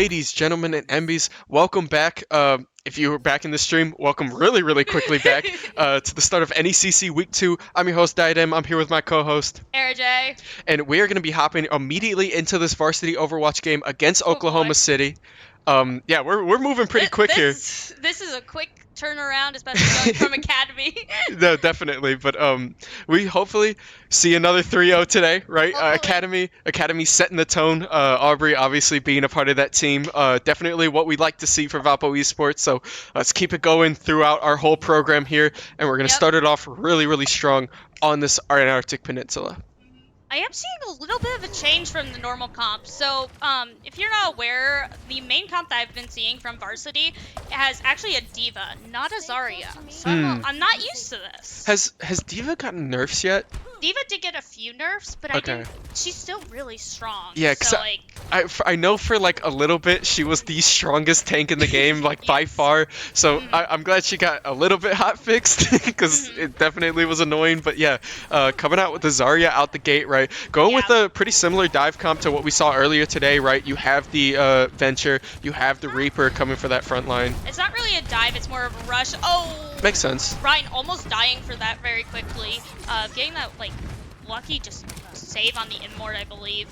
ladies, gentlemen, and MBs, welcome back. If you were back in the stream, welcome really quickly back to the start of NECC Week 2. I'm your host, Diadem. I'm here with my co-host. RJ. And we are going to be hopping immediately into this Varsity Overwatch game against Oh, Oklahoma boy. City. Yeah, we're moving pretty quick here. This is a quick turnaround, especially going from Academy. No, definitely. But we hopefully see another 3-0 today, right? Academy setting the tone. Aubrey obviously being a part of that team. Definitely what we'd like to see for Valpo Esports. So let's keep it going throughout our whole program here, and we're gonna start it off really strong on this Antarctic Peninsula. I am seeing a little bit of a change from the normal comp. So, if you're not aware, the main comp that I've been seeing from Varsity has actually a Diva, not a Zarya. So I'm not used to this. Has Diva gotten nerfs yet? Diva did get a few nerfs, but I think she's still really strong. Yeah, so, I know for like a little bit she was the strongest tank in the game, like by far. So I'm glad she got a little bit hot fixed because it definitely was annoying. But yeah, coming out with the Zarya out the gate, right? Going with a pretty similar dive comp to what we saw earlier today, right? You have the Venture, you have the Reaper coming for that front line. It's not really a dive, it's more of a rush. Oh! Makes sense. Ryan almost dying for that very quickly. Getting that, like, lucky just save on the Immort, I believe.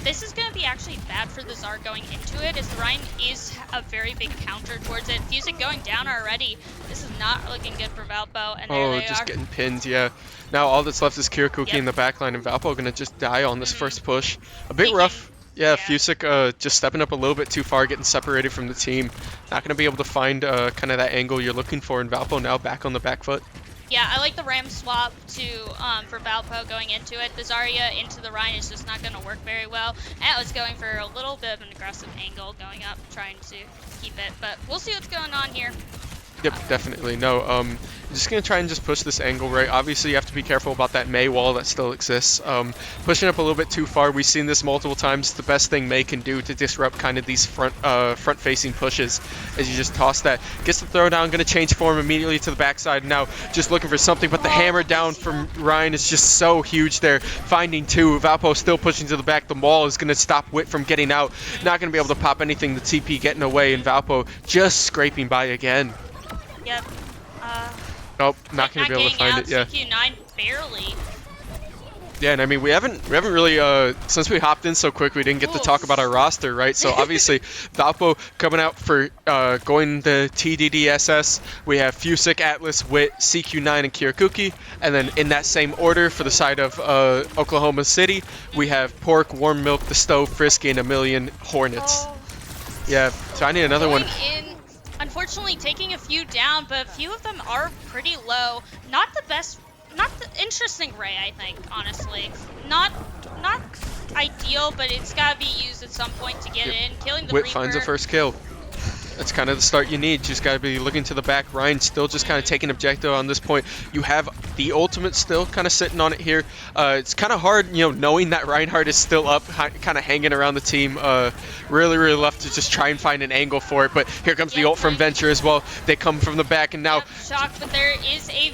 This is going to be actually bad for the Zar going into it, as the Ryan is a very big counter towards it. Fusic going down already. This is not looking good for Valpo, and there they just are. Getting pinned, yeah. Now all that's left is Kirakuki in the backline, and Valpo going to just die on this first push. A bit rough. Yeah, Fusic just stepping up a little bit too far, getting separated from the team. Not going to be able to find kind of that angle you're looking for, and Valpo now back on the back foot. Yeah, I like the Ram swap for Valpo going into it. The Zarya into the Ryan is just not going to work very well. Atlas going for a little bit of an aggressive angle, going up, trying to keep it. But we'll see what's going on here. Yep, definitely. No, I'm just going to try and just push this angle, right? Obviously, you have to be careful about that Mei wall that still exists. Pushing up a little bit too far. We've seen this multiple times. The best thing Mei can do to disrupt kind of these front-facing pushes is you just toss that. Gets the throwdown, going to change form immediately to the backside. Now, just looking for something, but the hammer down from Ryan is just so huge there. Finding two. Valpo still pushing to the back. The wall is going to stop Wit from getting out. Not going to be able to pop anything. The TP getting away, and Valpo just scraping by again. Yep. Nope, not gonna be able to find it. Yeah. CQ9 barely. Yeah, and I mean we haven't really since we hopped in so quick we didn't get to talk about our roster, right? So obviously Valpo coming out for going the TDDSS. We have Fusic, Atlas, Wit, CQ9, and Kirakuki, and then in that same order for the side of Oklahoma City, we have Pork, Warm Milk, The Stove, Frisky, and a million Hornets. Yeah, so I need another one. Unfortunately, taking a few down, but a few of them are pretty low. Not the best, not the interesting Ray, I think, honestly. Not ideal, but it's got to be used at some point to get in. Killing the Wit Reaper. finds a first kill. That's kind of the start you need. Just got to be looking to the back. Ryan still just kind of taking objective on this point. You have the ultimate still kind of sitting on it here. It's kind of hard, you know, knowing that Reinhardt is still up, kind of hanging around the team. Really left to just try and find an angle for it. But here comes the ult from Venture as well. They come from the back, and now shocked, but there is a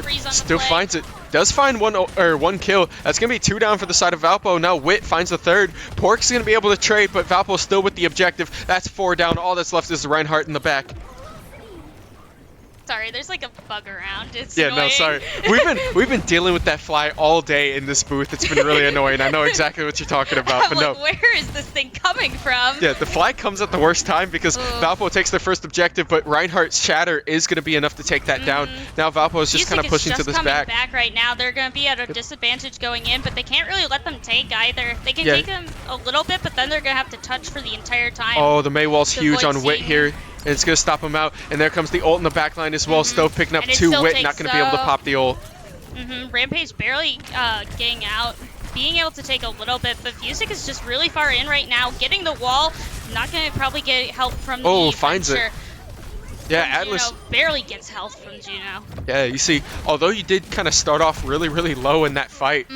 freeze on the still play. Finds it. Does find one kill. That's gonna be two down for the side of Valpo. Now Wit finds the third. Pork's gonna be able to trade, but Valpo's still with the objective. That's 4 down. All that's left is Reinhardt in the back. Sorry, there's like a bug around. It's annoying. No, sorry. We've been dealing with that fly all day in this booth. It's been really annoying. I know exactly what you're talking about, but like, where is this thing coming from? Yeah, the fly comes at the worst time because Valpo takes their first objective, but Reinhardt's shatter is going to be enough to take that down. Now Valpo is just kind of pushing to this back. Back right now. They're going to be at a disadvantage going in, but they can't really let them take either. They can take them a little bit, but then they're going to have to touch for the entire time. Oh, the Mei wall's huge on Wit here. And it's going to stop him out. And there comes the ult in the backline as well. Stove picking up 2 Wit, not going to be able to pop the ult. Rampage barely getting out. Being able to take a little bit, but Fusic is just really far in right now. Getting the wall, not going to probably get help from the finds Venture. it. Yeah, Atlas barely gets health from Juno. Yeah, you see, although you did kind of start off really low in that fight,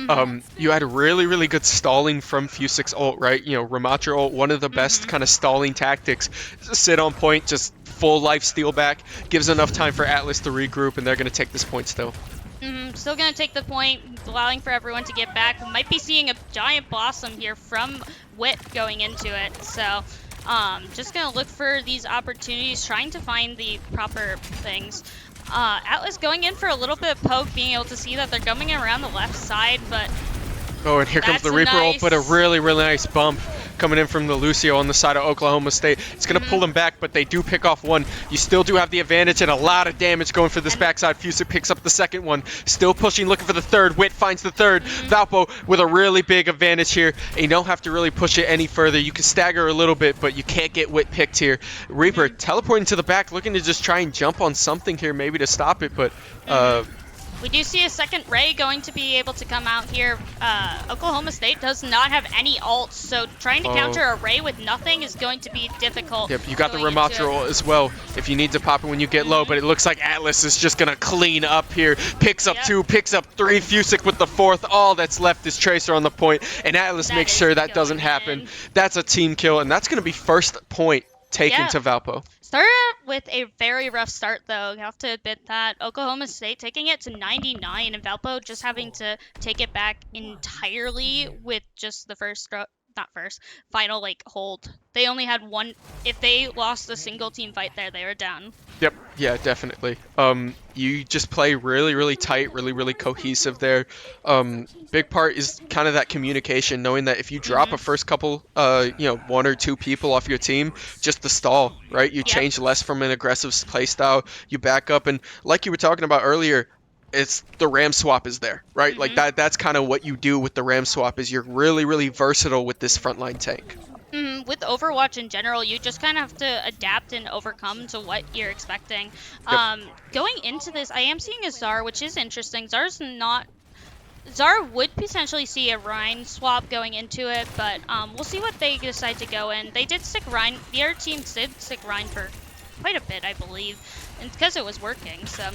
you had really good stalling from Fusic's ult, right? You know, Ramatra ult, one of the best kind of stalling tactics. Just sit on point, just full life steal back, gives enough time for Atlas to regroup, and they're going to take this point still. Still going to take the point, allowing for everyone to get back. We might be seeing a giant blossom here from Wit going into it, so Just gonna look for these opportunities, trying to find the proper things. Atlas going in for a little bit of poke, being able to see that they're coming around the left side, but Oh, and here comes the Reaper ult, but a really, really nice bump coming in from the Lucio on the side of Oklahoma State. It's going to pull them back, but they do pick off one. You still do have the advantage and a lot of damage going for this backside. Fuser picks up the second one. Still pushing, looking for the third. Wit finds the third. Valpo with a really big advantage here. And you don't have to really push it any further. You can stagger a little bit, but you can't get Wit picked here. Reaper teleporting to the back, looking to just try and jump on something here, maybe to stop it, but... we do see a second Ray going to be able to come out here. Oklahoma State does not have any ults, so trying to counter a Ray with nothing is going to be difficult. Yep, you got the Ramattra ult as well if you need to pop it when you get low, but it looks like Atlas is just going to clean up here. Picks up two, picks up three, Fusick with the fourth. All that's left is Tracer on the point, and Atlas makes sure that doesn't happen. That's a team kill, and that's going to be first point taken to Valpo. Started with a very rough start, though. You have to admit that. Oklahoma State taking it to 99, and Valpo just having to take it back entirely with just the final, hold. They only had one. If they lost a single team fight there, they were done. Yep, yeah, definitely. You just play really, really tight, really, really cohesive there. Big part is kind of that communication, knowing that if you drop a first couple, one or two people off your team, just the stall, right? You change less from an aggressive play style, you back up, and like you were talking about earlier, it's the ram swap is there, right? Like that's kind of what you do with the ram swap is you're really, really versatile with this frontline tank. With Overwatch in general, you just kind of have to adapt and overcome to what you're expecting. Going into this, I am seeing a Zara, which is interesting. Zara would potentially see a Rhine swap going into it, but we'll see what they decide to go in. They did stick Rhine. The other team did stick Rhine for quite a bit, I believe, and because it was working, so...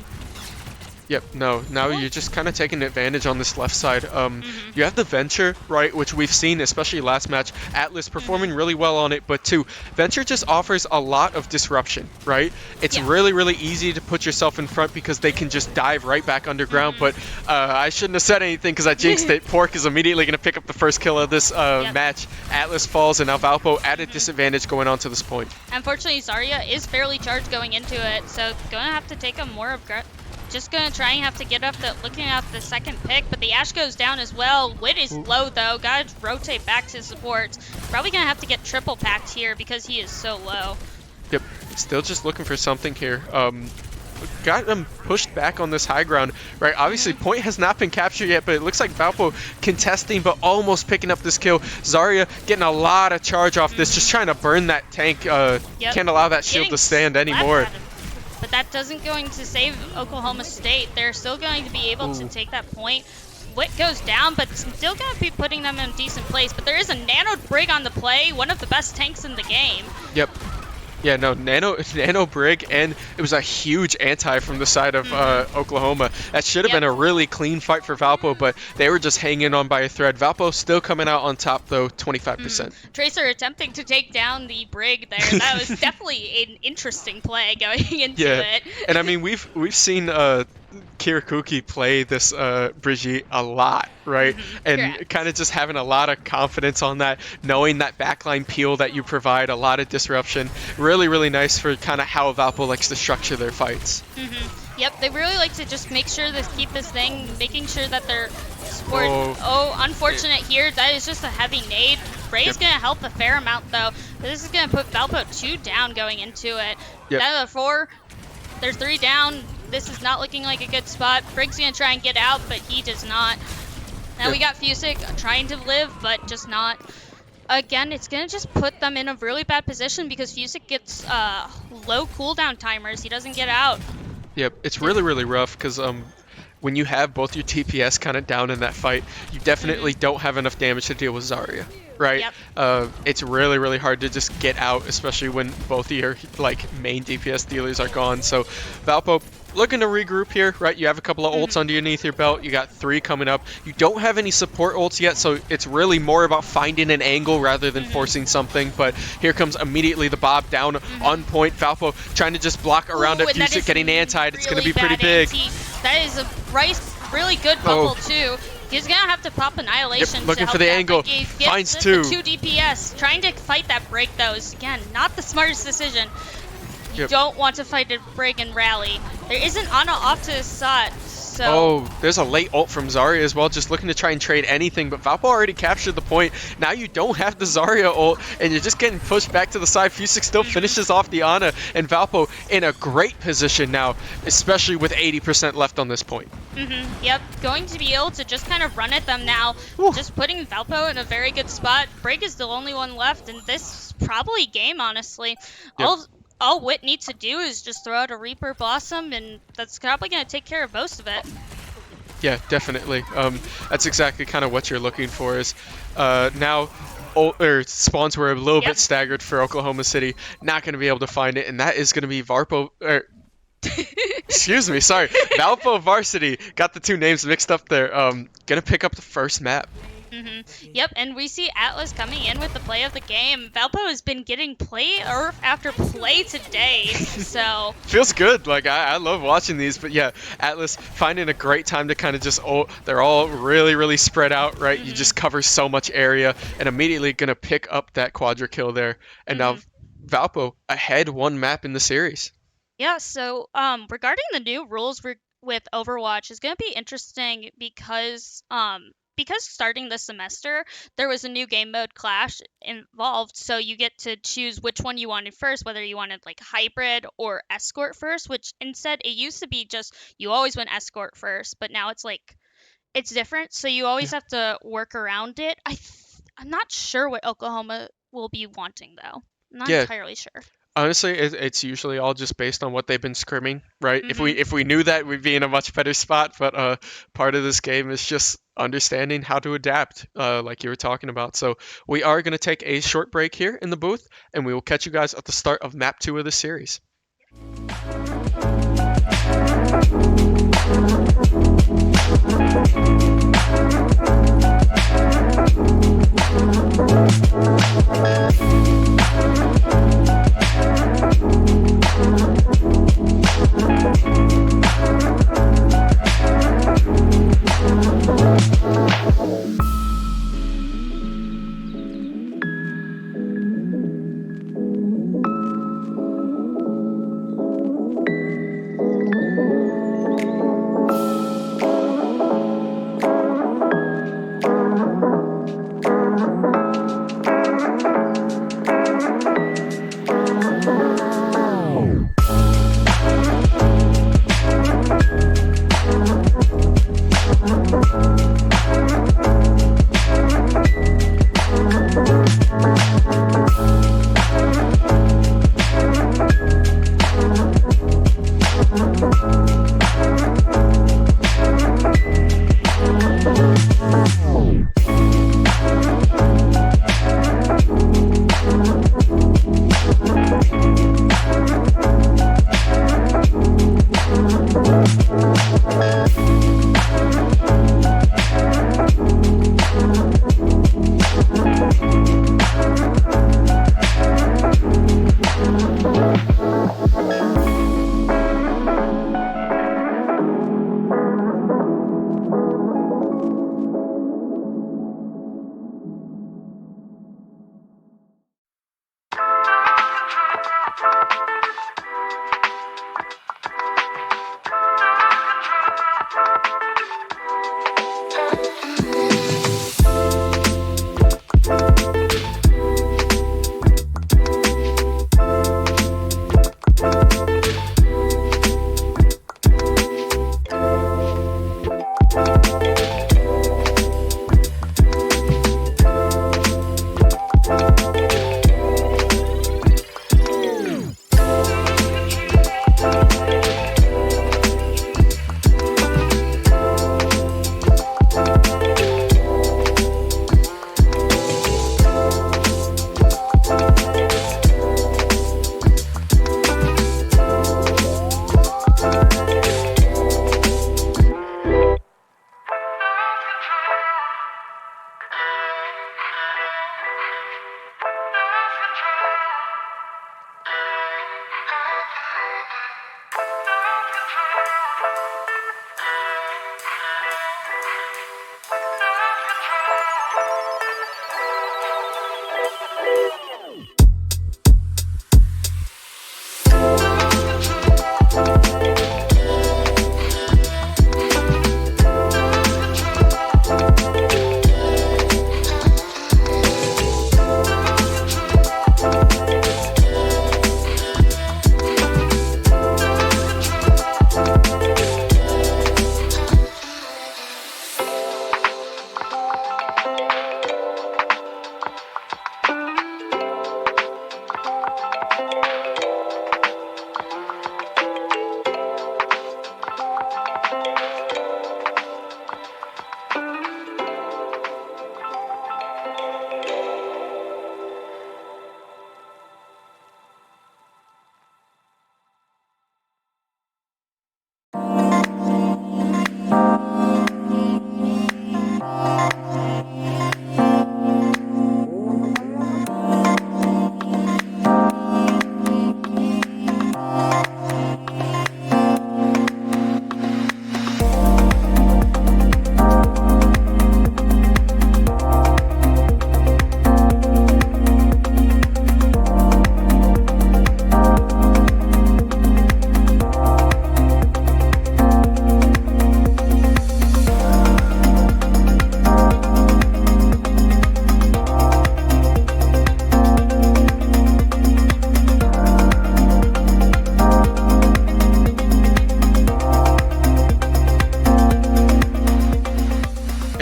Yep, no, now you're just kind of taking advantage on this left side. You have the Venture, right, which we've seen, especially last match, Atlas performing really well on it, but two, Venture just offers a lot of disruption, right? It's really, really easy to put yourself in front because they can just dive right back underground, but I shouldn't have said anything because I jinxed it. Pork is immediately going to pick up the first kill of this match. Atlas falls, and now Valpo at a disadvantage going on to this point. Unfortunately, Zarya is fairly charged going into it, so going to have to take a more just gonna try and have to get up looking at the second pick, but the Ashe goes down as well. Wit is low though, gotta rotate back to supports. Probably gonna have to get triple packed here because he is so low. Yep, still just looking for something here. Got them pushed back on this high ground, right? Obviously, point has not been captured yet, but it looks like Valpo contesting, but almost picking up this kill. Zarya getting a lot of charge off this, just trying to burn that tank. Can't allow that shield to stand anymore. But that doesn't going to save Oklahoma State. They're still going to be able to take that point. Wit goes down, but still going to be putting them in a decent place. But there is a Nano Brig on the play, one of the best tanks in the game. Yep. Yeah, no, Nano Brig, and it was a huge anti from the side of Oklahoma. That should have been a really clean fight for Valpo, but they were just hanging on by a thread. Valpo still coming out on top, though, 25%. Tracer attempting to take down the Brig there. That was definitely an interesting play going into it. And I mean, we've seen Kirakuki play this Brigitte a lot, right? And kind of just having a lot of confidence on that, knowing that backline peel that you provide, a lot of disruption. Really, really nice for kind of how Valpo likes to structure their fights. Yep, they really like to just make sure to keep this thing, making sure that they're support. Unfortunate here. That is just a heavy nade. Ray is going to help a fair amount, though. But this is going to put Valpo 2 down going into it. Out of the 4, there's 3 down. This is not looking like a good spot. Brig's going to try and get out, but he does not. Now we got Fusick trying to live, but just not. Again, it's going to just put them in a really bad position because Fusick gets low cooldown timers. He doesn't get out. Yep, it's really, really rough because when you have both your TPS kind of down in that fight, you definitely don't have enough damage to deal with Zarya, right? It's really, really hard to just get out, especially when both of your main DPS dealers are gone. So Valpo looking to regroup here, right? You have a couple of ults underneath your belt. You got 3 coming up. You don't have any support ults yet, so it's really more about finding an angle rather than forcing something. But here comes immediately the Bob down on point. Valpo trying to just block around it. Fusick getting anti-ed. It's going to be pretty big. That is a really good bubble, too. He's gonna have to pop Annihilation Yep, looking to help for the out, angle. but he gets Finds the 2. 2 DPS. Trying to fight that break, though, is, again, not the smartest decision. You Yep. don't want to fight a break and rally. There is an Ana off to his side, so... Oh, there's a late ult from Zarya as well, just looking to try and trade anything, but Valpo already captured the point. Now you don't have the Zarya ult, and you're just getting pushed back to the side. Fusik still finishes off the Ana, and Valpo in a great position now, especially with 80% left on this point. Yep, going to be able to just kind of run at them now. Whew. Just putting Valpo in a very good spot. Break is the only one left, and this is probably game, honestly. Yep. All Wit needs to do is just throw out a Reaper Blossom, and that's probably going to take care of most of it. Yeah, definitely. That's exactly kind of what you're looking for. Is now spawns were a little bit staggered for Oklahoma City. Not going to be able to find it, and that is going to be Varpo. Excuse me, sorry. Valpo Varsity. Got the two names mixed up there. Gonna pick up the first map. Yep, and we see Atlas coming in with the play of the game. Valpo has been getting play after play today, so... Feels good. Like, I love watching these, but yeah, Atlas finding a great time to kind of just, they're all really, really spread out, right? You just cover so much area, and immediately gonna pick up that quadra kill there. And now Valpo ahead 1 map in the series. Yeah, so regarding the new rules with Overwatch is going to be interesting because starting this semester, there was a new game mode Clash involved, so you get to choose which one you wanted first, whether you wanted like hybrid or escort first, which instead it used to be just you always went escort first, but now it's like it's different, so you always have to work around it. I'm not sure what Oklahoma will be wanting though. I'm not entirely sure. Honestly, it's usually all just based on what they've been scrimming, right? If we knew that, we'd be in a much better spot. But part of this game is just understanding how to adapt, like you were talking about. So we are going to take a short break here in the booth, and we will catch you guys at the start of map 2 of the series.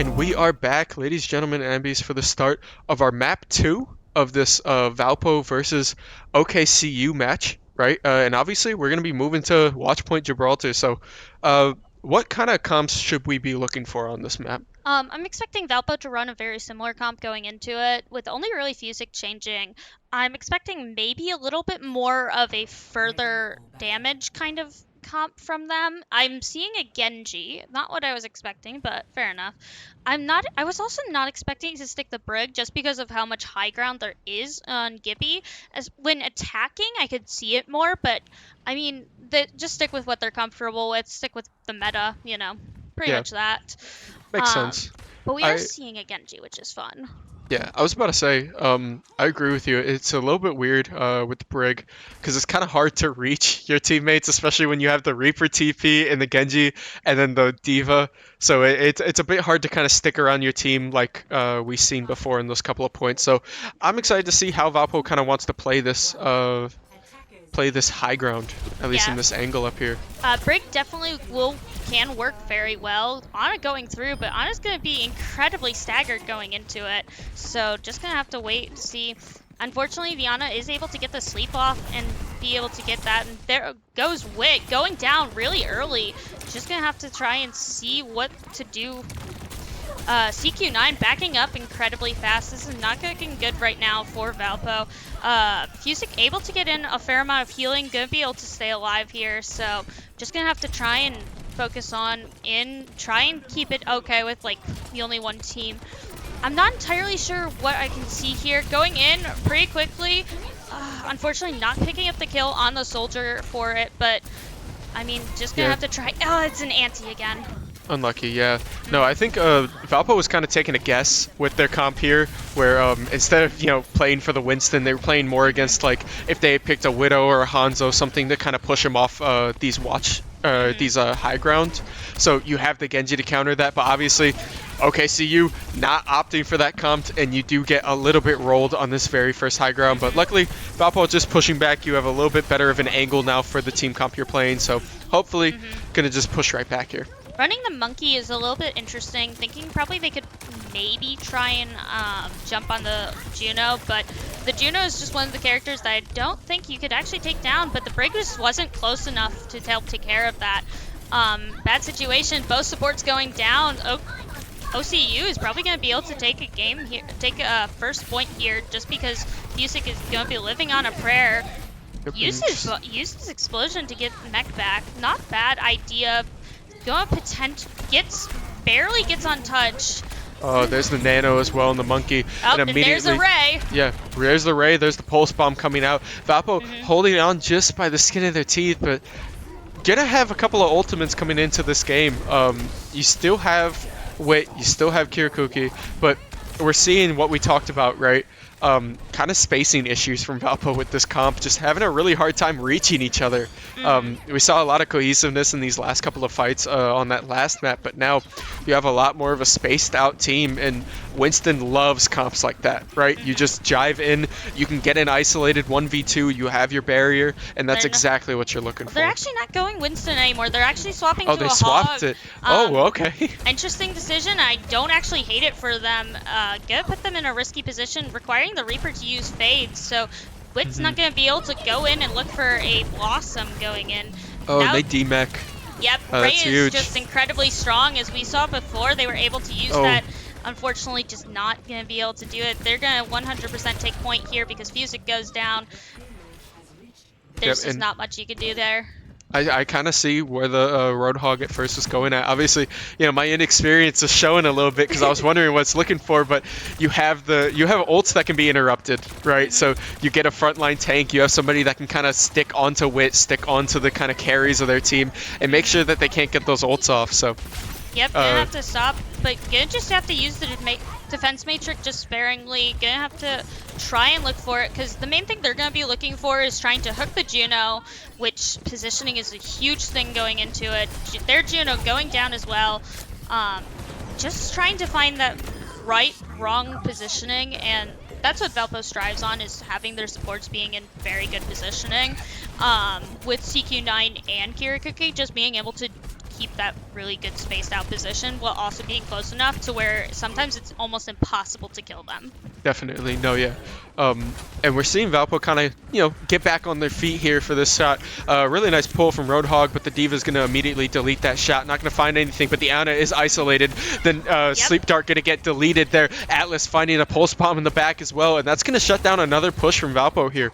And we are back, ladies, gentlemen, and ambies, for the start of our map 2 of this Valpo versus OKCU match, right? And obviously, we're going to be moving to Watchpoint Gibraltar. So, what kind of comps should we be looking for on this map? I'm expecting Valpo to run a very similar comp going into it, with only really Fusic changing. I'm expecting maybe a little bit more of a further damage kind of comp from them. I'm seeing a Genji, not what I was expecting, but fair enough. I was also not expecting to stick the Brig just because of how much high ground there is on Gibby. As when attacking, I could see it more, but I mean, just stick with what they're comfortable with, stick with the meta, pretty Yeah, much that. makes sense. But we are I seeing a Genji, which is fun. Yeah, I was about to say, I agree with you. It's a little bit weird with the Brig because it's kind of hard to reach your teammates, especially when you have the Reaper TP and the Genji and then the Diva. So it's a bit hard to kind of stick around your team like we've seen before in those couple of points. So I'm excited to see how Valpo kind of wants to play this high ground, at least in Yeah. this angle up here. Brig definitely can work very well. Ana going through, but Ana's going to be incredibly staggered going into it. So just going to have to wait and see. Unfortunately, Viana is able to get the sleep off and be able to get that. And there goes Wick going down really early. Just going to have to try and see what to do. CQ9 backing up incredibly fast. This is not looking good right now for Valpo. Fusic able to get in a fair amount of healing, gonna be able to stay alive here, so just gonna have to try and focus on try and keep it okay with like the only one team. I'm not entirely sure what I can see here. Going in pretty quickly, unfortunately not picking up the kill on the soldier for it, but I mean, just gonna have to try. Oh, it's an anti again. Unlucky, yeah. No, I think Valpo was kind of taking a guess with their comp here, where instead of playing for the Winston, they were playing more against like if they had picked a Widow or a Hanzo, something to kind of push them off these high ground. So you have the Genji to counter that, but obviously, OKCU not opting for that comp, and you do get a little bit rolled on this very first high ground. But luckily, Valpo just pushing back. You have a little bit better of an angle now for the team comp you're playing, so hopefully, gonna just push right back here. Running the monkey is a little bit interesting, thinking probably they could maybe try and jump on the Juno, but the Juno is just one of the characters that I don't think you could actually take down, but the Brig just wasn't close enough to help take care of that. Bad situation, both supports going down. OCU is probably going to be able to take a first point here, just because Fusic is going to be living on a prayer. Uses Explosion to get mech back. Not bad idea. Going barely gets on touch. Oh, there's the Nano as well and the Monkey. Oh, and immediately, there's a Ray. Yeah, there's the Ray, there's the Pulse Bomb coming out. Valpo holding on just by the skin of their teeth, but gonna have a couple of ultimates coming into this game. You still have Wit, you still have Kirakuki, but we're seeing what we talked about, right? Kind of spacing issues from Valpo with this comp, just having a really hard time reaching each other. We saw a lot of cohesiveness in these last couple of fights on that last map, but now you have a lot more of a spaced out team, and Winston loves comps like that, right? You just jive in, you can get an isolated 1v2, you have your barrier, and that's exactly what you're looking for. They're actually not going Winston anymore. They're actually swapping to a Hog. Oh, they swapped it. Oh, okay. Interesting decision. I don't actually hate it for them. Gonna put them in a risky position, requiring the Reaper to use Fades, so Wit's not going to be able to go in and look for a Blossom going in. Oh, now, they demech. Yep, Ray is huge. just incredibly strong. As we saw before, they were able to use that. Unfortunately, just not going to be able to do it. They're going to 100% take point here because Fusic goes down. There's just not much you can do there. I kind of see where the Roadhog at first was going at. Obviously, my inexperience is showing a little bit because I was wondering what it's looking for. But you have ults that can be interrupted, right? So you get a frontline tank. You have somebody that can kind of stick onto Wit, stick onto the kind of carries of their team, and make sure that they can't get those ults off. So. Yep, gonna have to stop, but gonna just have to use the defense matrix just sparingly. Gonna have to try and look for it, because the main thing they're gonna be looking for is trying to hook the Juno, which positioning is a huge thing going into it. Their Juno going down as well. Just trying to find that wrong positioning, and that's what Valpo strives on, is having their supports being in very good positioning. With CQ9 and Kirakuki just being able to keep that really good spaced out position while also being close enough to where sometimes it's almost impossible to kill them. Definitely, no, yeah. And we're seeing Valpo kind of, get back on their feet here for this shot. Really nice pull from Roadhog, but the Diva's going to immediately delete that shot. Not going to find anything, but the Ana is isolated. Then Sleep Dart going to get deleted there. Atlas finding a pulse bomb in the back as well, and that's going to shut down another push from Valpo here.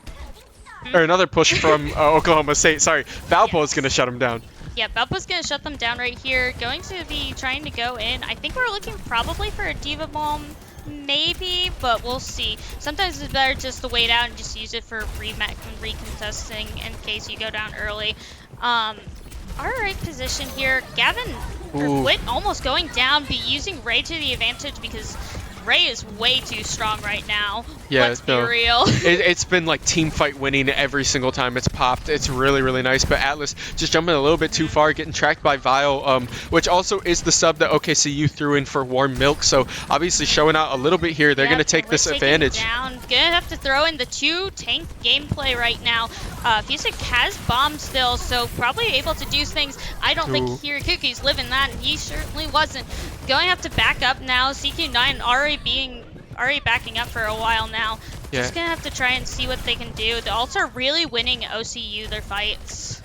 Or another push from Oklahoma State. Sorry, Valpo is going to shut him down. Yeah, Valpo's going to shut them down right here. Going to be trying to go in. I think we're looking probably for a Diva Bomb. Maybe, but we'll see. Sometimes it's better just to wait out and just use it for remech and recontesting in case you go down early. Alright position here. Gavin, or Wit almost going down, but using Ray to the advantage because Ray is way too strong right now. Yeah, let's be real. It's been like team fight winning every single time it's popped. It's really, really nice. But Atlas just jumping a little bit too far, getting tracked by Vile, which also is the sub that OKCU threw in for Warm Milk. So obviously showing out a little bit here. They're going to take this advantage. Gonna have to throw in the 2-tank gameplay right now. Fusic has bombs still, so probably able to do things. I don't think Hirakuki's living that, and he certainly wasn't. Going to have to back up now. CQ9 already backing up for a while now. Yeah. Just gonna have to try and see what they can do. The alts are really winning OCU their fights.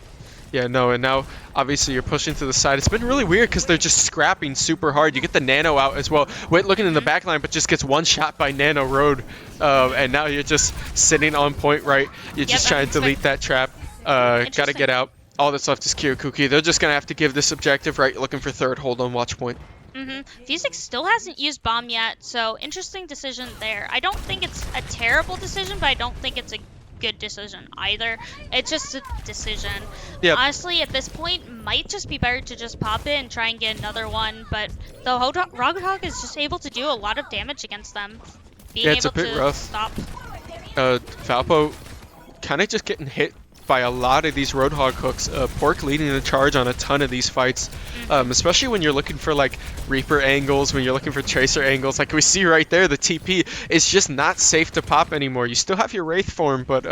Yeah, no, and now obviously you're pushing to the side. It's been really weird because they're just scrapping super hard. You get the Nano out as well. Wait, looking in the back line, but just gets one shot by Nano Road. And now you're just sitting on point right. You're just trying to delete that trap. Gotta get out. All that's left is Kirakuki. They're just gonna have to give this objective right, looking for third, hold on watch point. Fusic still hasn't used bomb yet, so interesting decision there. I don't think it's a terrible decision, but I don't think it's a good decision either. It's just a decision. Yep. Honestly, at this point, might just be better to just pop it and try and get another one, but the Roadhog is just able to do a lot of damage against them. Being it's able a bit to rough. Stop. Valpo kind of just getting hit by a lot of these Roadhog hooks. Pork leading the charge on a ton of these fights, especially when you're looking for like Reaper angles, when you're looking for Tracer angles. Like we see right there, the TP is just not safe to pop anymore. You still have your Wraith form, but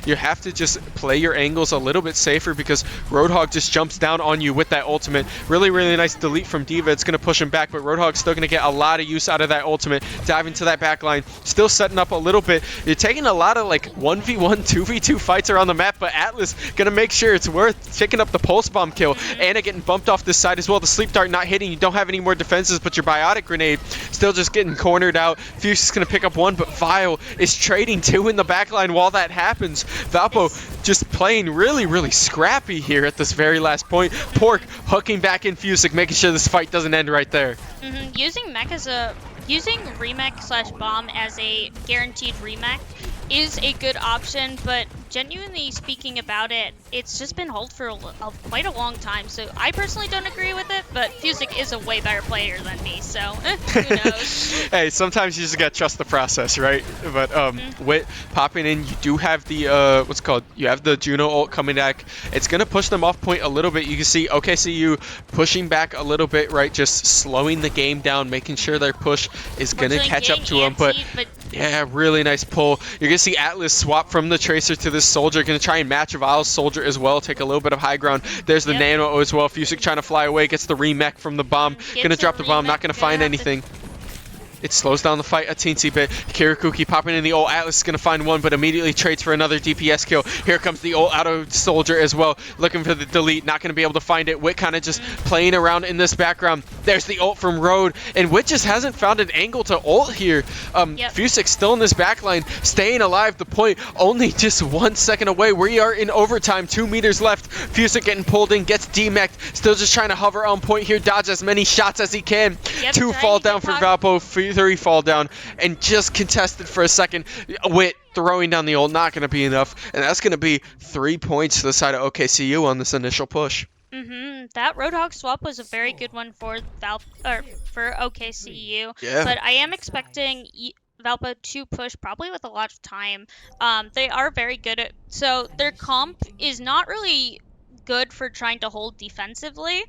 you have to just play your angles a little bit safer because Roadhog just jumps down on you with that ultimate. Really, really nice delete from Diva. It's going to push him back, but Roadhog's still going to get a lot of use out of that ultimate. Dive into that back line. Still setting up a little bit. You're taking a lot of like 1v1, 2v2 fights around the map, but Atlas going to make sure it's worth picking up the pulse bomb kill. Ana getting bumped off this side as well. The sleep dart not hitting. You don't have any more defenses, but your biotic grenade still just getting cornered out. Fuse is going to pick up one, but Vile is trading two in the back line while that happens. Valpo just playing really, really scrappy here at this very last point. Pork hooking back in Fusic, making sure this fight doesn't end right there. Using remech slash bomb as a guaranteed remech is a good option, but genuinely speaking about it, it's just been hold for quite a long time, so I personally don't agree with it, but Fusic is a way better player than me, so who knows. Hey, sometimes you just gotta trust the process, right? But Wit popping in, you do have the you have the Juno ult coming back. It's gonna push them off point a little bit. You can see OKCU pushing back a little bit, right? Just slowing the game down, making sure their push is gonna catch up to them. But yeah, really nice pull. You're gonna see Atlas swap from the Tracer to this Soldier. Gonna try and match Vile's Soldier as well. Take a little bit of high ground. There's the Nano as well. Fusic trying to fly away. Gets the remech from the bomb. Gonna drop the bomb. Not gonna find anything. It slows down the fight a teensy bit. Kirakuki popping in the ult. Atlas is going to find one, but immediately trades for another DPS kill. Here comes the ult out of Soldier as well. Looking for the delete. Not going to be able to find it. Wit kind of just playing around in this background. There's the ult from Road. And Wit just hasn't found an angle to ult here. Fusic still in this backline. Staying alive. The point only just 1 second away. We are in overtime. 2 meters left. Fusic getting pulled in. Gets demeched. Still just trying to hover on point here. Dodge as many shots as he can. Two fall down for Valpo. 3 fall down and just contested for a second. Wit throwing down the ult, not going to be enough, and that's going to be 3 points to the side of OKCU on this initial push. That Roadhog swap was a very good one for OKCU. Yeah. But I am expecting Valpo to push probably with a lot of time. They are very good at, so their comp is not really good for trying to hold defensively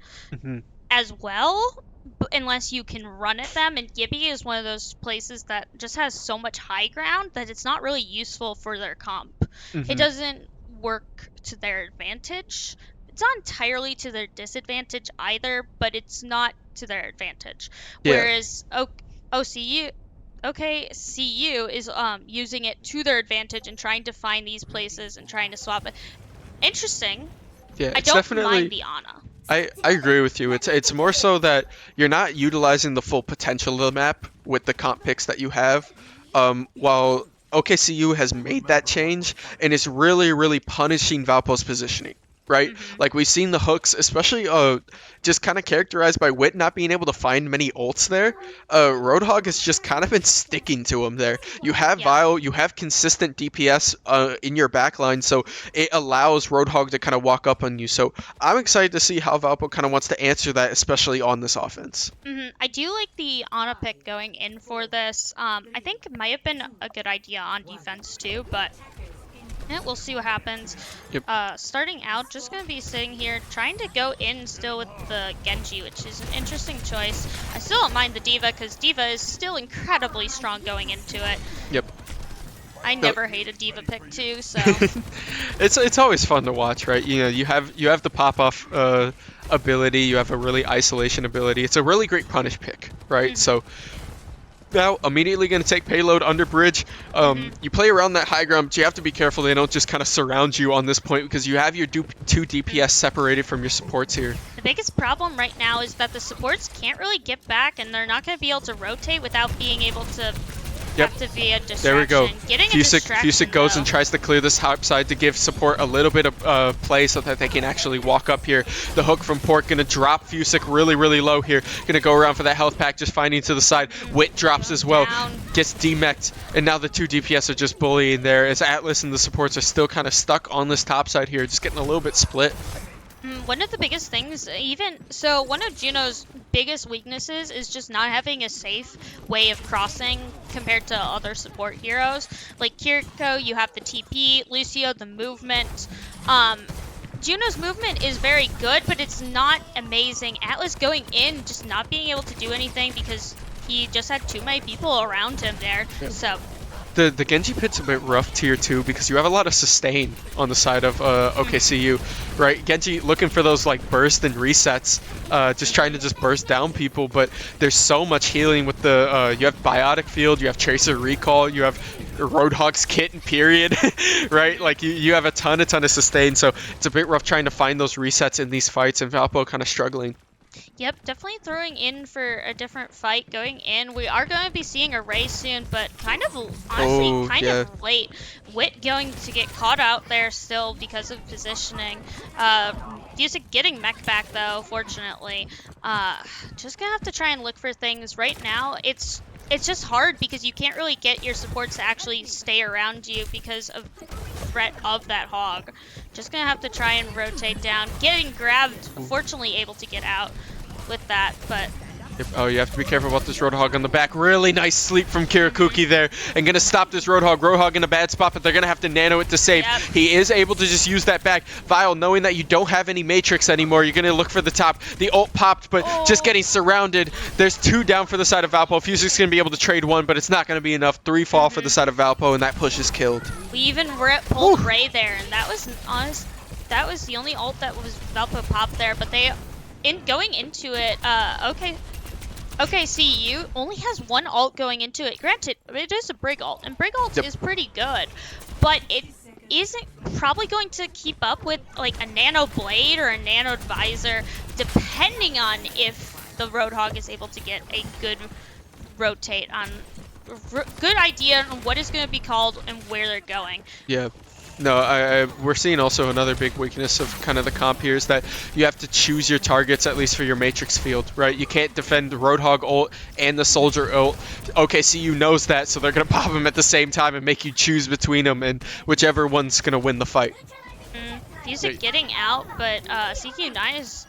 as well, unless you can run at them, and Gibby is one of those places that just has so much high ground that it's not really useful for their comp. It doesn't work to their advantage. it's not entirely to their disadvantage either, but it's not to their advantage. Yeah. Whereas OCU OKCU is using it to their advantage and trying to find these places and trying to swap it. Interesting. Yeah, I it's don't definitely. mind the Ana. I agree with you. It's more so that you're not utilizing the full potential of the map with the comp picks that you have. While OKCU has made that change and is really punishing Valpo's positioning. Right? Like we've seen the hooks, especially just kind of characterized by Wit not being able to find many ults there. Roadhog has just kind of been sticking to him there. You have Vile, you have consistent DPS in your backline, so it allows Roadhog to kind of walk up on you. So I'm excited to see how Valpo kind of wants to answer that, especially on this offense. I do like the Ana pick going in for this. I think it might have been a good idea on defense too, but yeah, we'll see what happens. Yep. Starting out, just going to be sitting here trying to go in still with the Genji, which is an interesting choice. I still don't mind the D.Va because D.Va is still incredibly strong going into it. Yep. I never hate a D.Va pick too, so it's always fun to watch, right? You know, you have the pop off ability, you have a really isolation ability. It's a really great punish pick, right? So now immediately going to take payload under bridge. You play around that high ground, but you have to be careful they don't just kind of surround you on this point because you have your two DPS separated from your supports here. The biggest problem right now is that the supports can't really get back, and they're not going to be able to rotate without being able to activate a distraction. There we go. Getting Fusic goes though, and tries to clear this top side to give support a little bit of play so that they can actually walk up here. The hook from Port going to drop Fusic really low here. Going to go around for that health pack, just finding to the side. Wit drops as well. Gets demeched, and now the two DPS are just bullying there as Atlas and the supports are still kind of stuck on this top side here, just getting a little bit split. One of the biggest things, one of Juno's biggest weaknesses is just not having a safe way of crossing compared to other support heroes. Like Kiriko, you have the TP, Lucio, the movement. Juno's movement is very good, but it's not amazing. Atlas going in, just not being able to do anything because he just had too many people around him there. Yeah. So the Genji pit's a bit rough tier 2 because you have a lot of sustain on the side of OKCU, right? Genji looking for those like burst and resets, just trying to just burst down people, but there's so much healing with the, you have Biotic Field, you have Tracer Recall, you have Roadhog's Kit and period, right? Like you have a ton of sustain, so it's a bit rough trying to find those resets in these fights, and Valpo kind of struggling. Yep, definitely throwing in for a different fight going in. We are going to be seeing a Ray soon, but kind of, honestly, of late. Wit going to get caught out there still because of positioning. Fusic getting mech back though, fortunately. Just gonna have to try and look for things. Right now, it's just hard because you can't really get your supports to actually stay around you because of the threat of that hog. Just gonna have to try and rotate down. Getting grabbed, fortunately able to get out with that, but Oh, you have to be careful about this Roadhog on the back. Really nice sleep from Kirakuki there. And going to stop this Roadhog. Roadhog in a bad spot, but they're going to have to nano it to save. Yep. He is able to just use that back. Vile, knowing that you don't have any Matrix anymore, you're going to look for the top. The ult popped, but just getting surrounded. There's 2 down for the side of Valpo. Fusic's going to be able to trade 1, but it's not going to be enough. 3 fall for the side of Valpo, and that push is killed. We even pulled Ray there, and that was that was the only ult that was Valpo popped there, but going into it, OKCU only has 1 ult going into it. Granted, it is a Brig ult, and Brig ult is pretty good, but it isn't probably going to keep up with like a Nano Blade or a Nano Visor, depending on if the Roadhog is able to get a good rotate on, good idea on what is going to be called and where they're going. Yeah. No, we're seeing also another big weakness of kind of the comp here is that you have to choose your targets, at least for your Matrix field, right? You can't defend the Roadhog ult and the Soldier ult. OKCU knows that, so they're going to pop them at the same time and make you choose between them, and whichever one's going to win the fight. Fusic getting out, but CQ9,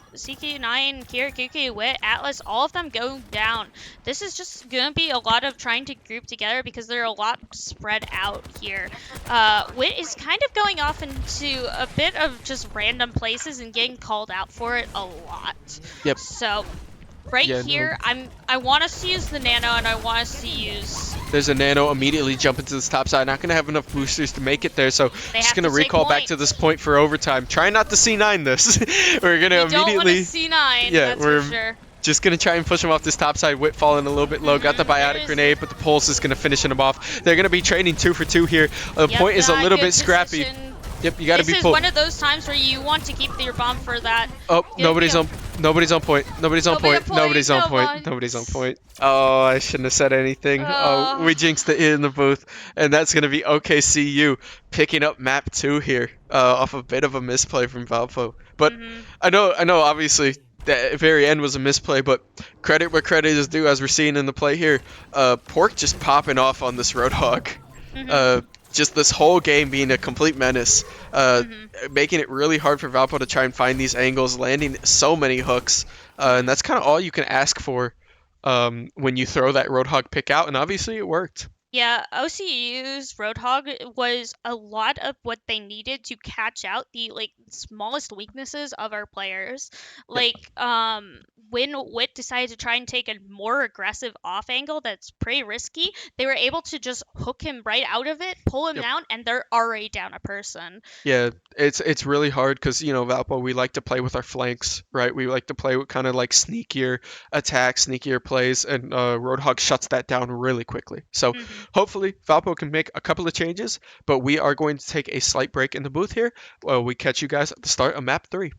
Kirakuki, Wit, Atlas, all of them go down. This is just going to be a lot of trying to group together because they're a lot spread out here. Wit is kind of going off into a bit of just random places and getting called out for it a lot. Yep. So right here, I want us to use the Nano and I want us to use There's a Nano immediately jumping to this top side. Not going to have enough boosters to make it there, so They just have going to to take recall back to points. this point for overtime. Try not to C9 this. We're going to We don't want immediately... to C9, Yeah, that's we're for sure. just going to try and push him off this top side. Whip falling a little bit low. Got the biotic There's- grenade, but the pulse is going to finish him off. They're going to be trading 2 for 2 here. The Yep, point is a got little good bit scrappy. position. Yep, you got to This be is pulled. one of those times where you want to keep your bomb for that. Oh, Give nobody's me on point. Nobody's on Nobody point. on point, Nobody's on no point. one. Nobody's on point. Oh, I shouldn't have said anything. Oh, we jinxed it in the booth. And that's going to be OKCU picking up map 2 here off a bit of a misplay from Valpo. But I know obviously the very end was a misplay, but credit where credit is due, as we're seeing in the play here. Pork just popping off on this Roadhog. Just this whole game being a complete menace, making it really hard for Valpo to try and find these angles, landing so many hooks, and that's kind of all you can ask for when you throw that Roadhog pick out, and obviously it worked. Yeah, OCU's Roadhog was a lot of what they needed to catch out the smallest weaknesses of our players. When Wit decided to try and take a more aggressive off angle that's pretty risky, they were able to just hook him right out of it, pull him down, and they're already down a person. Yeah, it's really hard because, you know, Valpo, we like to play with our flanks, right? We like to play with kind of like sneakier attacks, sneakier plays, and Roadhog shuts that down really quickly. So hopefully Valpo can make a couple of changes, but we are going to take a slight break in the booth here. We catch you guys at the start of map 3.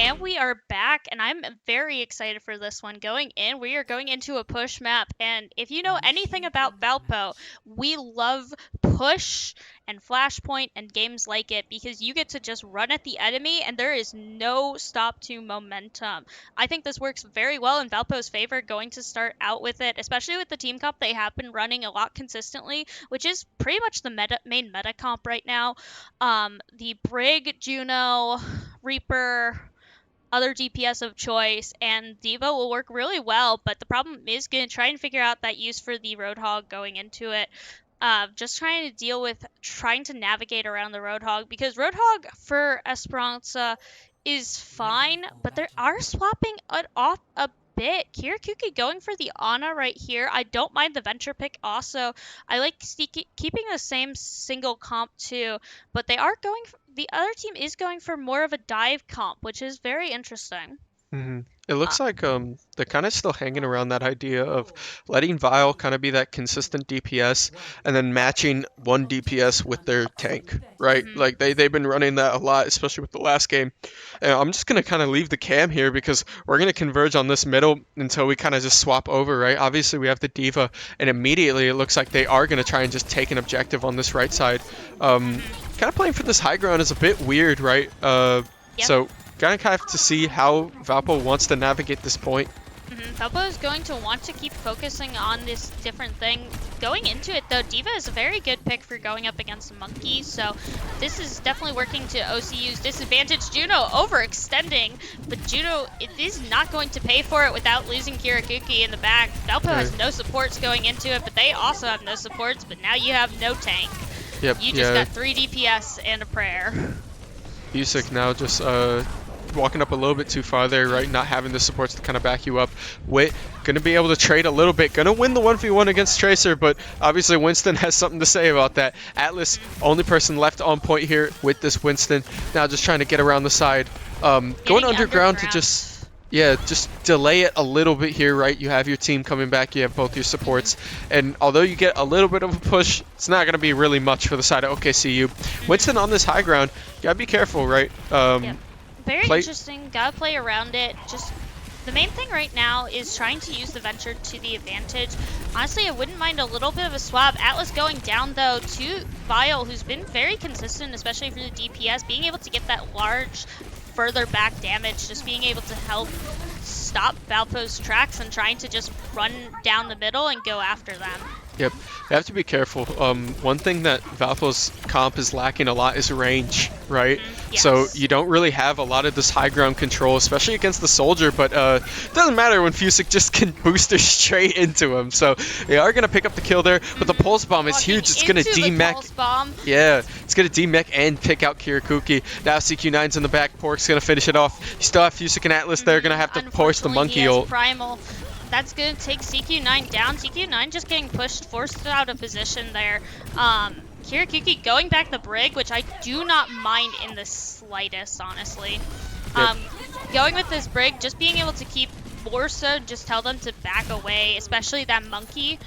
And we are back, and I'm very excited for this one. Going in, we are going into a push map, and if you know anything about Valpo, we love push and flashpoint and games like it because you get to just run at the enemy and there is no stop to momentum. I think this works very well in Valpo's favor, going to start out with it, especially with the team comp they have been running a lot consistently, which is pretty much the main meta comp right now. The Brig, Juno, Reaper, other DPS of choice, and Diva will work really well, but the problem is going to try and figure out that use for the Roadhog going into it. Just trying to deal with trying to navigate around the Roadhog, because Roadhog for Esperanza is fine, but they are swapping it off a bit. Kirakuki going for the Ana right here. I don't mind the Venture pick also. I like keeping the same single comp too, but they are going the other team is going for more of a dive comp, which is very interesting. It looks like they're kind of still hanging around that idea of letting Vile kind of be that consistent DPS and then matching one DPS with their tank, right? Like they've been running that a lot, especially with the last game. And I'm just going to kind of leave the cam here because we're going to converge on this middle until we kind of just swap over, right? Obviously, we have the Diva, and immediately it looks like they are going to try and just take an objective on this right side. Kind of playing for this high ground is a bit weird, right? So gonna kind of have to see how Valpo wants to navigate this point. Valpo is going to want to keep focusing on this different thing. Going into it though, Diva is a very good pick for going up against Monkey, so this is definitely working to OCU's disadvantage. Juno overextending, but Juno is not going to pay for it without losing Kirakuki in the back. Valpo has no supports going into it, but they also have no supports, but now you have no tank. Yep, you just got 3 DPS and a prayer. Yusik now just walking up a little bit too far there, right? Not having the supports to kind of back you up. Wit gonna be able to trade a little bit, gonna win the 1v1 against Tracer, but obviously Winston has something to say about that. Atlas, only person left on point here with this Winston. Now just trying to get around the side. Going underground to just delay it a little bit here, right? You have your team coming back, you have both your supports, and although you get a little bit of a push, it's not going to be really much for the side of OKCU. Winston on this high ground, you gotta be careful, right? Very interesting, gotta play around it. Just the main thing right now is trying to use the Venture to the advantage. Honestly, I wouldn't mind a little bit of a swap. Atlas going down though to Vile, who's been very consistent, especially for the DPS, being able to get that large further back damage, just being able to help stop Valpo's tracks and trying to just run down the middle and go after them. Yep, you have to be careful. One thing that Valpo's comp is lacking a lot is range, right? Yes. So you don't really have a lot of this high ground control, especially against the soldier, but it doesn't matter when Fusic just can booster straight into him. So they are going to pick up the kill there, but the pulse bomb is huge. It's going to demech. Yeah, it's going to demech and pick out Kirakuki. Now CQ9's in the back. Pork's going to finish it off. You still have Fusic and Atlas. They're going to have to force the monkey ult. Primal. That's going to take CQ9 down. CQ9 just getting pushed, forced out of position there. Kirakuki going back the Brig, which I do not mind in the slightest, honestly. Going with this Brig, just being able to keep Borsa, just tell them to back away, especially that Monkey.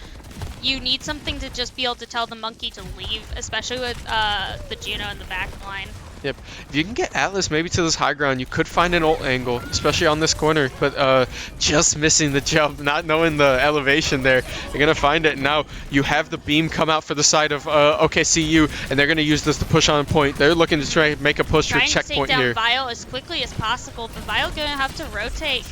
You need something to just be able to tell the Monkey to leave, especially with the Juno in the back line. Yep. If you can get Atlas maybe to this high ground, you could find an ult angle, especially on this corner, but just missing the jump, not knowing the elevation there. You're going to find it. Now you have the beam come out for the side of OKCU, and they're going to use this to push on point. They're looking to try and make a push for checkpoint here. Trying to take down Vile as quickly as possible, but Vile going to have to rotate.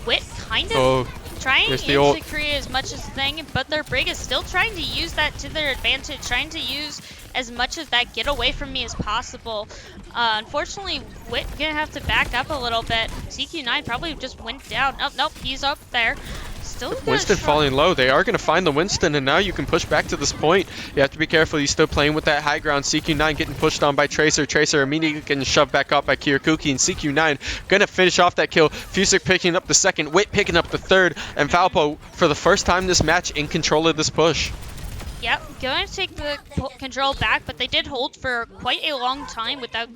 Wit kind of trying to create as much as thing, but their Brig is still trying to use that to their advantage, trying to use as much of that get away from me as possible. Unfortunately, Wit gonna have to back up a little bit. CQ9 probably just went down. Oh, nope, he's up there. Still Winston falling low. They are going to find the Winston, and now you can push back to this point. You have to be careful. He's still playing with that high ground. CQ9 getting pushed on by Tracer. Tracer immediately getting shoved back up by Kirakuki, and CQ9 going to finish off that kill. Fusic picking up the second, Wit picking up the third, and Valpo, for the first time this match, in control of this push. Yep, going to take the control back, but they did hold for quite a long time without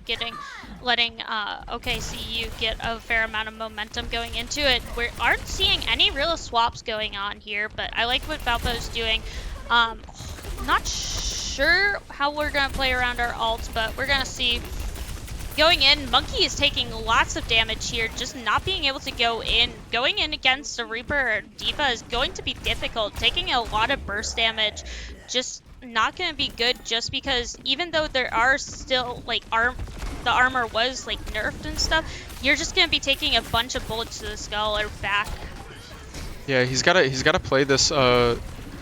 letting OKCU get a fair amount of momentum going into it. We aren't seeing any real swaps going on here, but I like what Valpo's doing. Not sure how we're going to play around our ults, but we're going to see. Going in, Monkey is taking lots of damage here, just not being able to go in. Going in against a Reaper or D.Va is going to be difficult, taking a lot of burst damage, just not going to be good just because even though there are still, like, the armor was, like, nerfed and stuff, you're just going to be taking a bunch of bullets to the skull or back. Yeah, he's gotta play this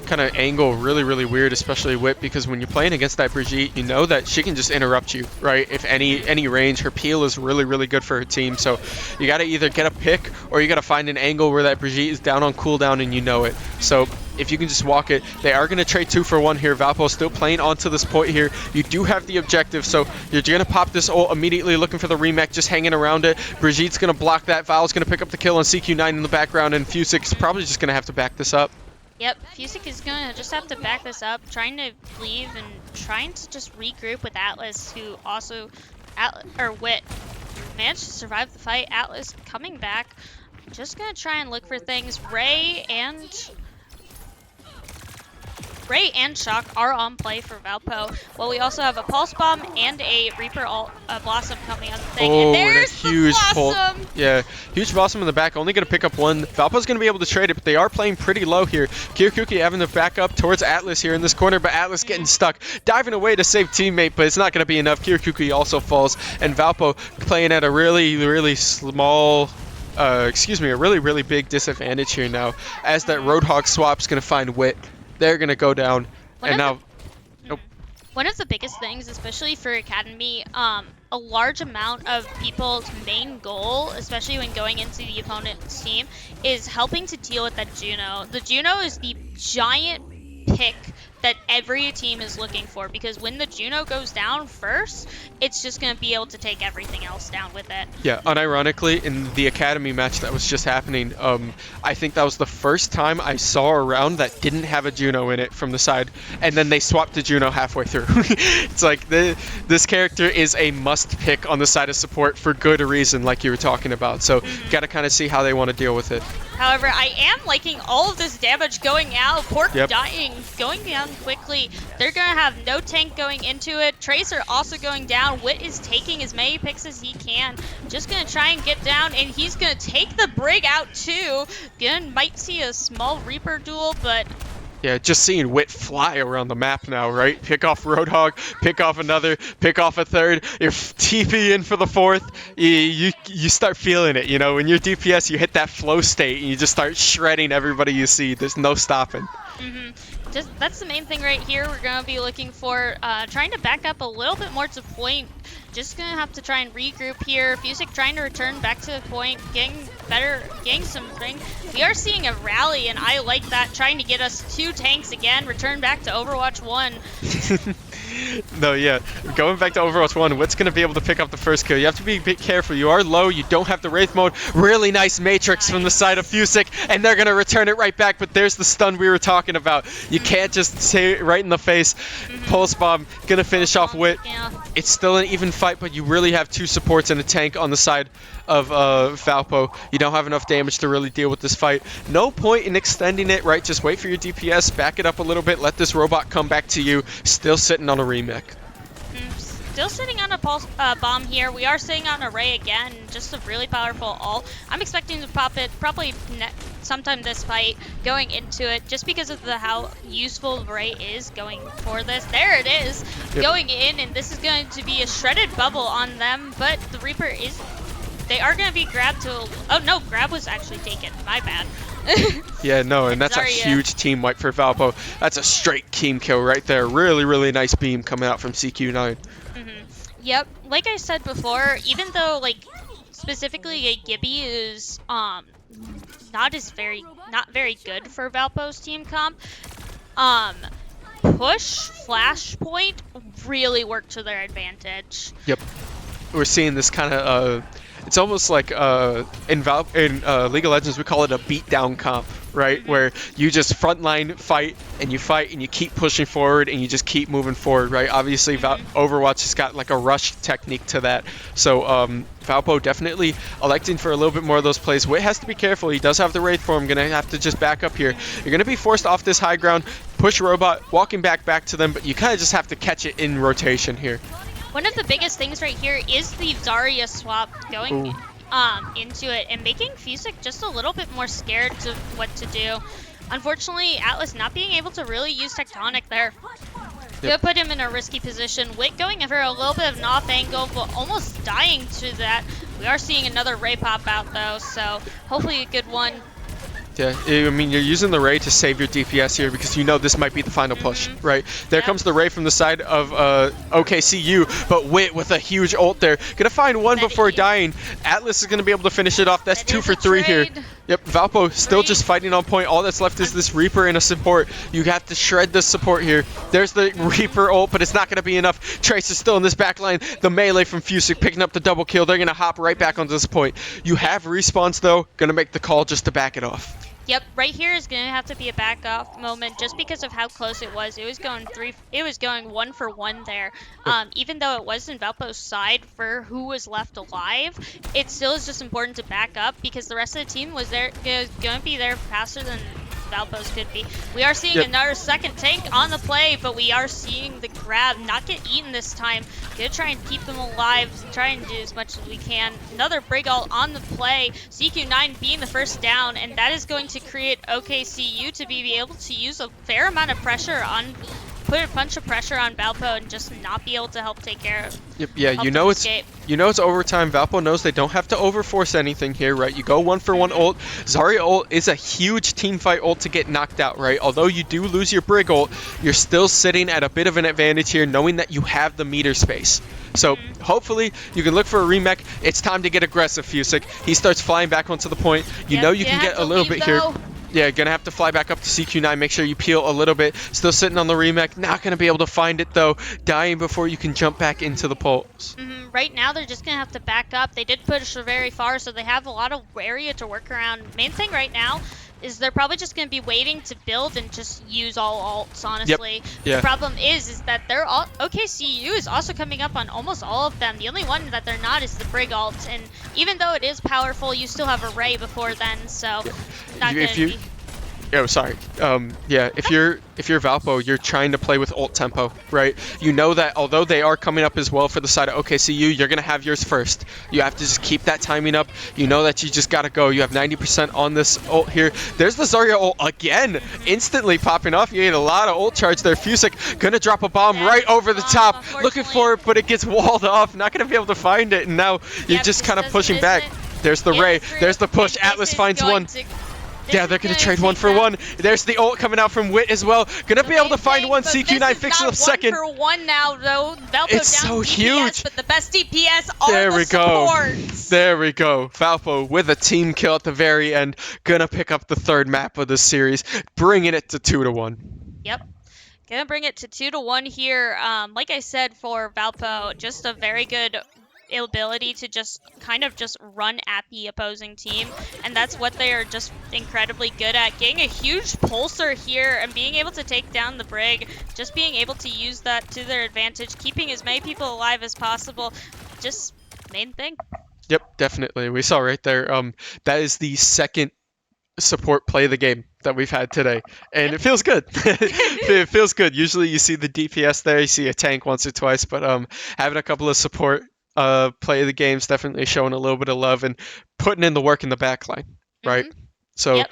kind of angle really weird, especially Whip, because when you're playing against that Brigitte, you know that she can just interrupt you, right? If any range, her peel is really good for her team. So you gotta either get a pick or you gotta find an angle where that Brigitte is down on cooldown and you know it. So if you can just walk it, they are gonna trade 2 for 1 here. Valpo still playing onto this point here. You do have the objective, so you're gonna pop this ult immediately, looking for the remake, just hanging around it. Brigitte's gonna block that. Val's gonna pick up the kill on CQ9 in the background, and Fusik's probably just gonna have to back this up. Yep, Fusik is gonna just have to back this up, trying to leave and trying to just regroup with Atlas, who also, Wit, managed to survive the fight. Atlas coming back, just gonna try and look for things. Ray and Shock are on play for Valpo. Well, we also have a Pulse Bomb and a Reaper Blossom coming on the thing. Oh, and there's a huge the Blossom! Yeah, huge Blossom in the back. Only going to pick up 1. Valpo's going to be able to trade it, but they are playing pretty low here. Kirikuki having to back up towards Atlas here in this corner, but Atlas getting stuck. Diving away to save teammate, but it's not going to be enough. Kirikuki also falls, and Valpo playing at a really small... a really big disadvantage here now, as that Roadhog swap's going to find Wit. They're going to go down, and now... Nope. One of the biggest things, especially for Academy, a large amount of people's main goal, especially when going into the opponent's team, is helping to deal with that Juno. The Juno is the giant pick that every team is looking for, because when the Juno goes down first, it's just going to be able to take everything else down with it. Yeah, unironically, in the Academy match that was just happening, I think that was the first time I saw a round that didn't have a Juno in it from the side, and then they swapped to Juno halfway through. It's like, this character is a must pick on the side of support for good reason, like you were talking about, so gotta kind of see how they want to deal with it. However, I am liking all of this damage going out. Pork Yep. dying, going down quickly. They're going to have no tank going into it. Tracer also going down. Wit is taking as many picks as he can. Just going to try and get down, and he's going to take the Brig out too. Again, might see a small Reaper duel, but... Yeah, just seeing Wit fly around the map now, right? Pick off Roadhog, pick off another, pick off a third. You're TP in for the 4th. You start feeling it, you know? When you're DPS, you hit that flow state, and you just start shredding everybody you see. There's no stopping. That's the main thing right here. We're going to be looking for trying to back up a little bit more to point. Just going to have to try and regroup here. Fusik trying to return back to the point, getting something. We are seeing a rally, and I like that. Trying to get us 2 tanks again, return back to Overwatch 1. No, yeah. Going back to Overwatch 1, Wit's going to be able to pick up the first kill. You have to be a bit careful. You are low. You don't have the Wraith mode. Really nice Matrix from the side of Fusik, and they're going to return it right back, but there's the stun we were talking about. You can't just say it right in the face. Pulse Bomb going to finish off Wit. Yeah. It's still an even fight, but you really have 2 supports and a tank on the side of Valpo. You don't have enough damage to really deal with this fight. No point in extending it, right? Just wait for your DPS, back it up a little bit, let this robot come back to you. Still sitting on a remake. Still sitting on a Pulse Bomb here. We are sitting on a Ray again, just a really powerful ult. I'm expecting to pop it probably sometime this fight, going into it, just because of how useful Ray is going for this. There it is, going in, and this is going to be a shredded bubble on them, but the Reaper is... They are going to be grabbed to... Oh, no, grab was actually taken. My bad. Yeah, no, and that's a huge team wipe for Valpo. That's a straight team kill right there. Really nice beam coming out from CQ9. Yep, like I said before, even though, like, specifically a Gibby is not very good for Valpo's team comp, push Flashpoint really worked to their advantage. Yep. We're seeing this kind of it's almost like in League of Legends we call it a beatdown comp, right? Where you just frontline fight and you keep pushing forward and you just keep moving forward, right? Obviously Overwatch has got like a rush technique to that. So Valpo definitely electing for a little bit more of those plays. Wit has to be careful. He does have the Wraith form. Gonna have to just back up here. You're gonna be forced off this high ground, push Robot, walking back to them, but you kind of just have to catch it in rotation here. One of the biggest things right here is the Zarya swap going into it and making Fusick just a little bit more scared to what to do. Unfortunately, Atlas not being able to really use Tectonic there. Gonna put him in a risky position. Wit going for a little bit of an off angle, but almost dying to that. We are seeing another Ray pop out though, so hopefully a good one. Yeah, I mean, you're using the Ray to save your DPS here because you know this might be the final push, right? There comes the Ray from the side of OKCU, but Wit with a huge ult there. Gonna find one before dying. Atlas is gonna be able to finish it off. That's 2 for 3 here. Yep, Valpo still just fighting on point. All that's left is this Reaper and a support. You have to shred this support here. There's the Reaper ult, but it's not going to be enough. Trace is still in this back line. The melee from Fusick picking up the double kill. They're going to hop right back onto this point. You have respawns, though. Going to make the call just to back it off. Yep, right here is going to have to be a back off moment just because of how close it was. It was going 1 for 1 there. Even though it was in Valpo's side for who was left alive, it still is just important to back up because the rest of the team was going to be there faster than Valpo's could be. We are seeing another second tank on the play, but we are seeing the grab not get eaten this time. Gonna try and keep them alive, try and do as much as we can. Another Brig ult on the play. CQ9 being the first down, and that is going to create OKCU to be able to use a fair amount of pressure on, put a bunch of pressure on Valpo and just not be able to help take care of. Yep, yeah, you know it's overtime. Valpo knows they don't have to overforce anything here, right? You go 1 for 1 ult. Zarya ult is a huge team fight ult to get knocked out, right? Although you do lose your Brig ult, you're still sitting at a bit of an advantage here, knowing that you have the meter space. So hopefully you can look for a remake. It's time to get aggressive, Fusick. He starts flying back onto the point. You know you can get a little bit here. Yeah, gonna have to fly back up to CQ9, make sure you peel a little bit. Still sitting on the remake, not gonna be able to find it though. Dying before you can jump back into the pulse. Right now they're just gonna have to back up. They did push very far, so they have a lot of area to work around. Main thing right now is they're probably just going to be waiting to build and just use all ults, honestly. The problem is that they're all OKCU is also coming up on almost all of them. The only one that they're not is the Brig ult, and even though it is powerful, you still have a Ray before then, so not going to be... Oh, sorry. If you're Valpo, you're trying to play with ult tempo, right? You know that although they are coming up as well for the side of OKCU, you're gonna have yours first. You have to just keep that timing up. You know that you just gotta go. You have 90% on this ult here. There's the Zarya ult again, instantly popping off. You get a lot of ult charge there. Fusick gonna drop a bomb right over the top, looking for it, but it gets walled off. Not gonna be able to find it, and now you're just kind of pushing back. There's the Ray. There's the push. Atlas finds one. Yeah, they're going to trade 1 for 1. There's the ult coming out from Wit as well. Going to be able to find one. CQ9 fixes up second. 1 for 1 now, though. Valpo it's down so DPS, huge. But the best DPS are the supports. There we go. Valpo with a team kill at the very end. Going to pick up the 3rd map of the series, bringing it to 2-1. Yep. Gonna bring it to 2-1 here. Like I said, for Valpo, just a very good ability to just kind of just run at the opposing team, and that's what they are just incredibly good at. Getting a huge pulsar here and being able to take down the Brig, just being able to use that to their advantage, keeping as many people alive as possible, just main thing. Yep, definitely. We saw right there, that is the 2nd support play of the game that we've had today, and it feels good. It feels good. Usually you see the DPS there, you see a tank once or twice, but having a couple of support play of the game's definitely showing a little bit of love and putting in the work in the back line, right? So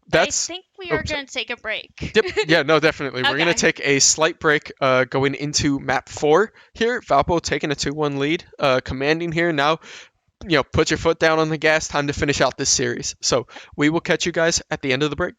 that's... I think we are going to take a break. Yep. Yeah, no, definitely. We're going to take a slight break going into map 4 here. Valpo taking a 2-1 lead, commanding here. Now, put your foot down on the gas. Time to finish out this series. So we will catch you guys at the end of the break.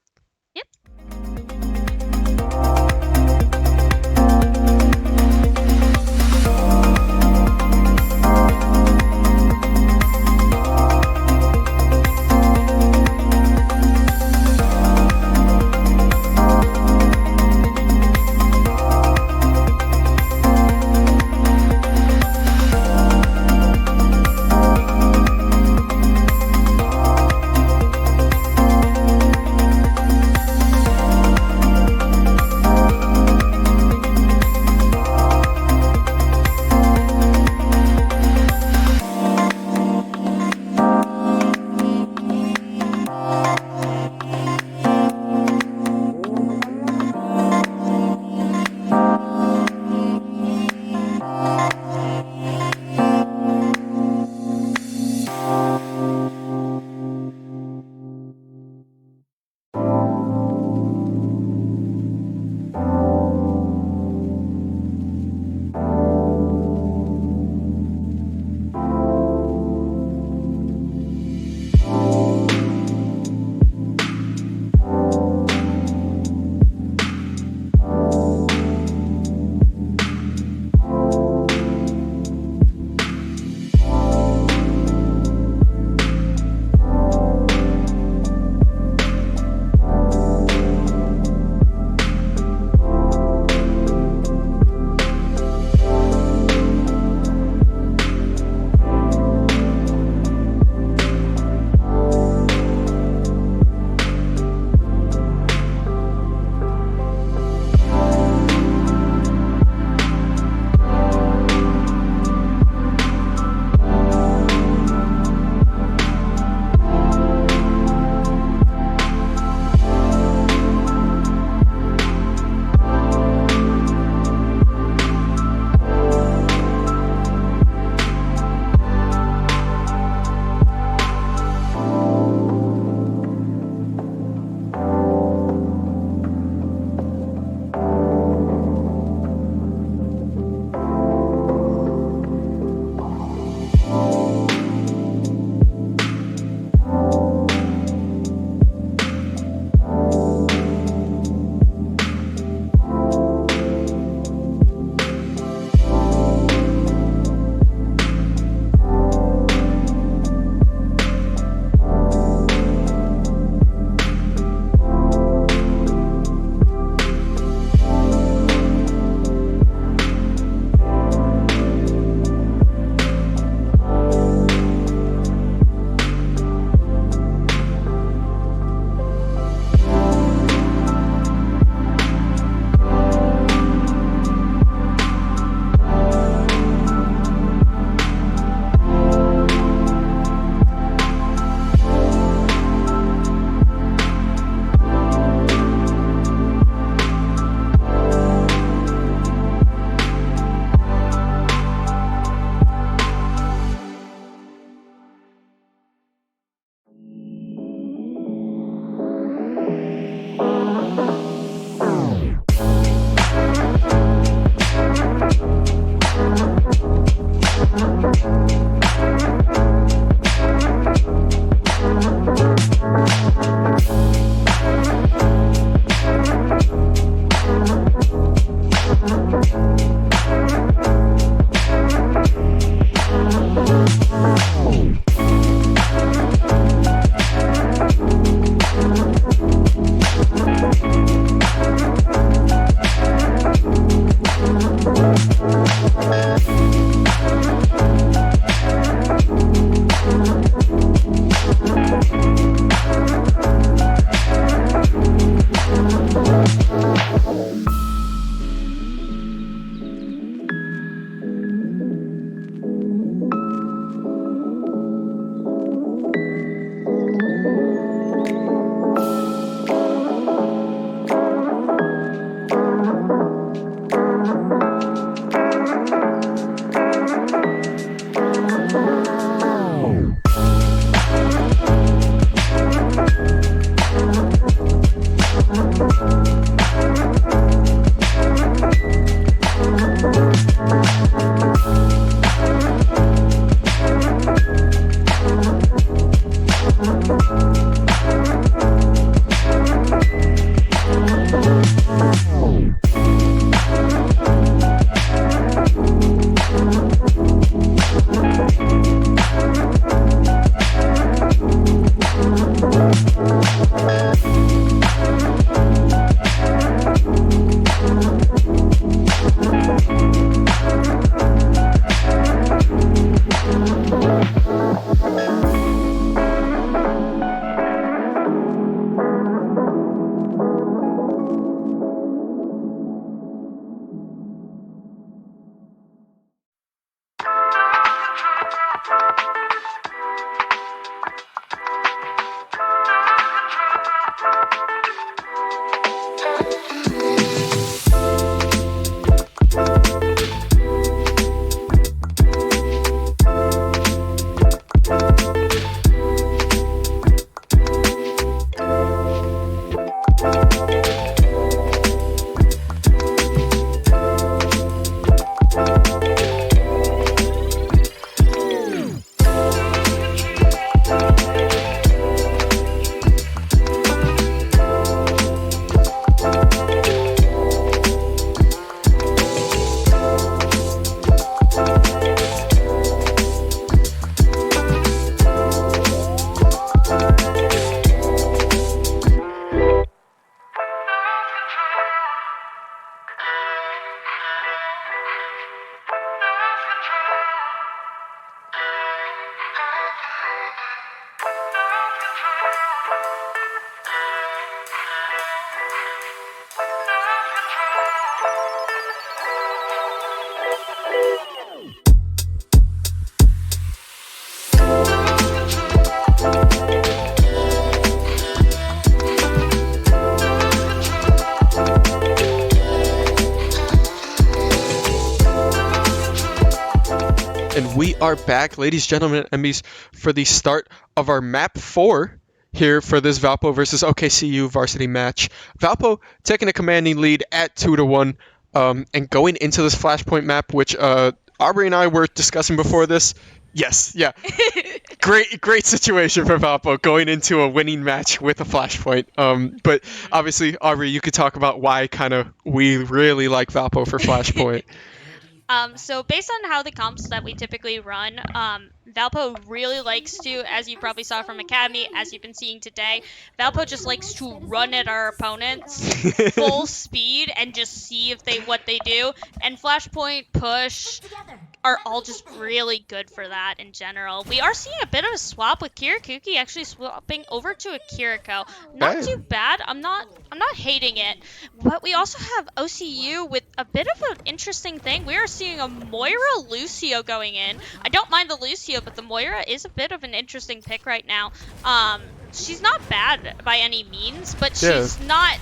we are back, ladies, gentlemen, and Emmys, for the start of our map 4 here for this Valpo versus OKCU varsity match. Valpo taking a commanding lead at 2-1, and going into this Flashpoint map, which Aubrey and I were discussing before this. Yes, yeah. Great situation for Valpo going into a winning match with a Flashpoint. But obviously, Aubrey, you could talk about why kind of we really like Valpo for Flashpoint. So based on how the comps that we typically run, Valpo really likes to, as you probably saw from Academy, as you've been seeing today, Valpo just likes to run at our opponents full speed and just see what they do. And Flashpoint, push are all just really good for that in general. We are seeing a bit of a swap with Kirakuki actually swapping over to a Kiriko. Not too bad. I'm not hating it. But we also have OCU with a bit of an interesting thing. We are seeing a Moira Lucio going in. I don't mind the Lucio, but the Moira is a bit of an interesting pick right now. She's not bad by any means, but she's not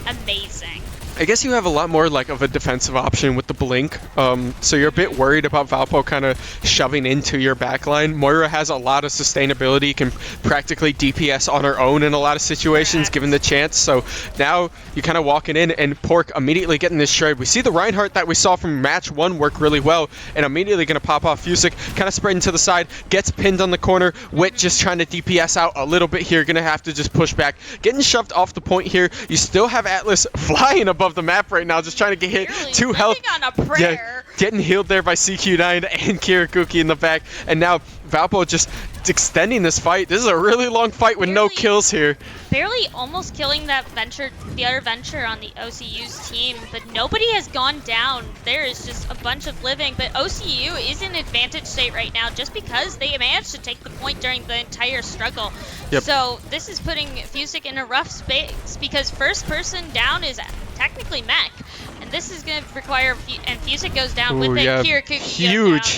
amazing. I guess you have a lot more like of a defensive option with the blink, so you're a bit worried about Valpo kind of shoving into your backline. Moira has a lot of sustainability, can practically DPS on her own in a lot of situations given the chance, so now you kind of walking in and Pork immediately getting this shred. We see the Reinhardt that we saw from match 1 work really well, and immediately going to pop off Fusick, kind of spreading to the side, gets pinned on the corner. Wit just trying to DPS out a little bit here, going to have to just push back. Getting shoved off the point here. You still have Atlas flying above the map right now, just trying to get hit. Really 2 health. On a prayer. Yeah, getting healed there by CQ9 and Kirakuki in the back. And now Valpo just extending this fight. This is a really long fight with no kills here. Barely almost killing that Venture, the other Venture on the OCU's team, but nobody has gone down. There is just a bunch of living, but OCU is in advantage state right now just because they managed to take the point during the entire struggle. Yep. So this is putting Fusick in a rough space because first person down is technically mech. And this is going to require, and Fusick goes down with it. Kirakuki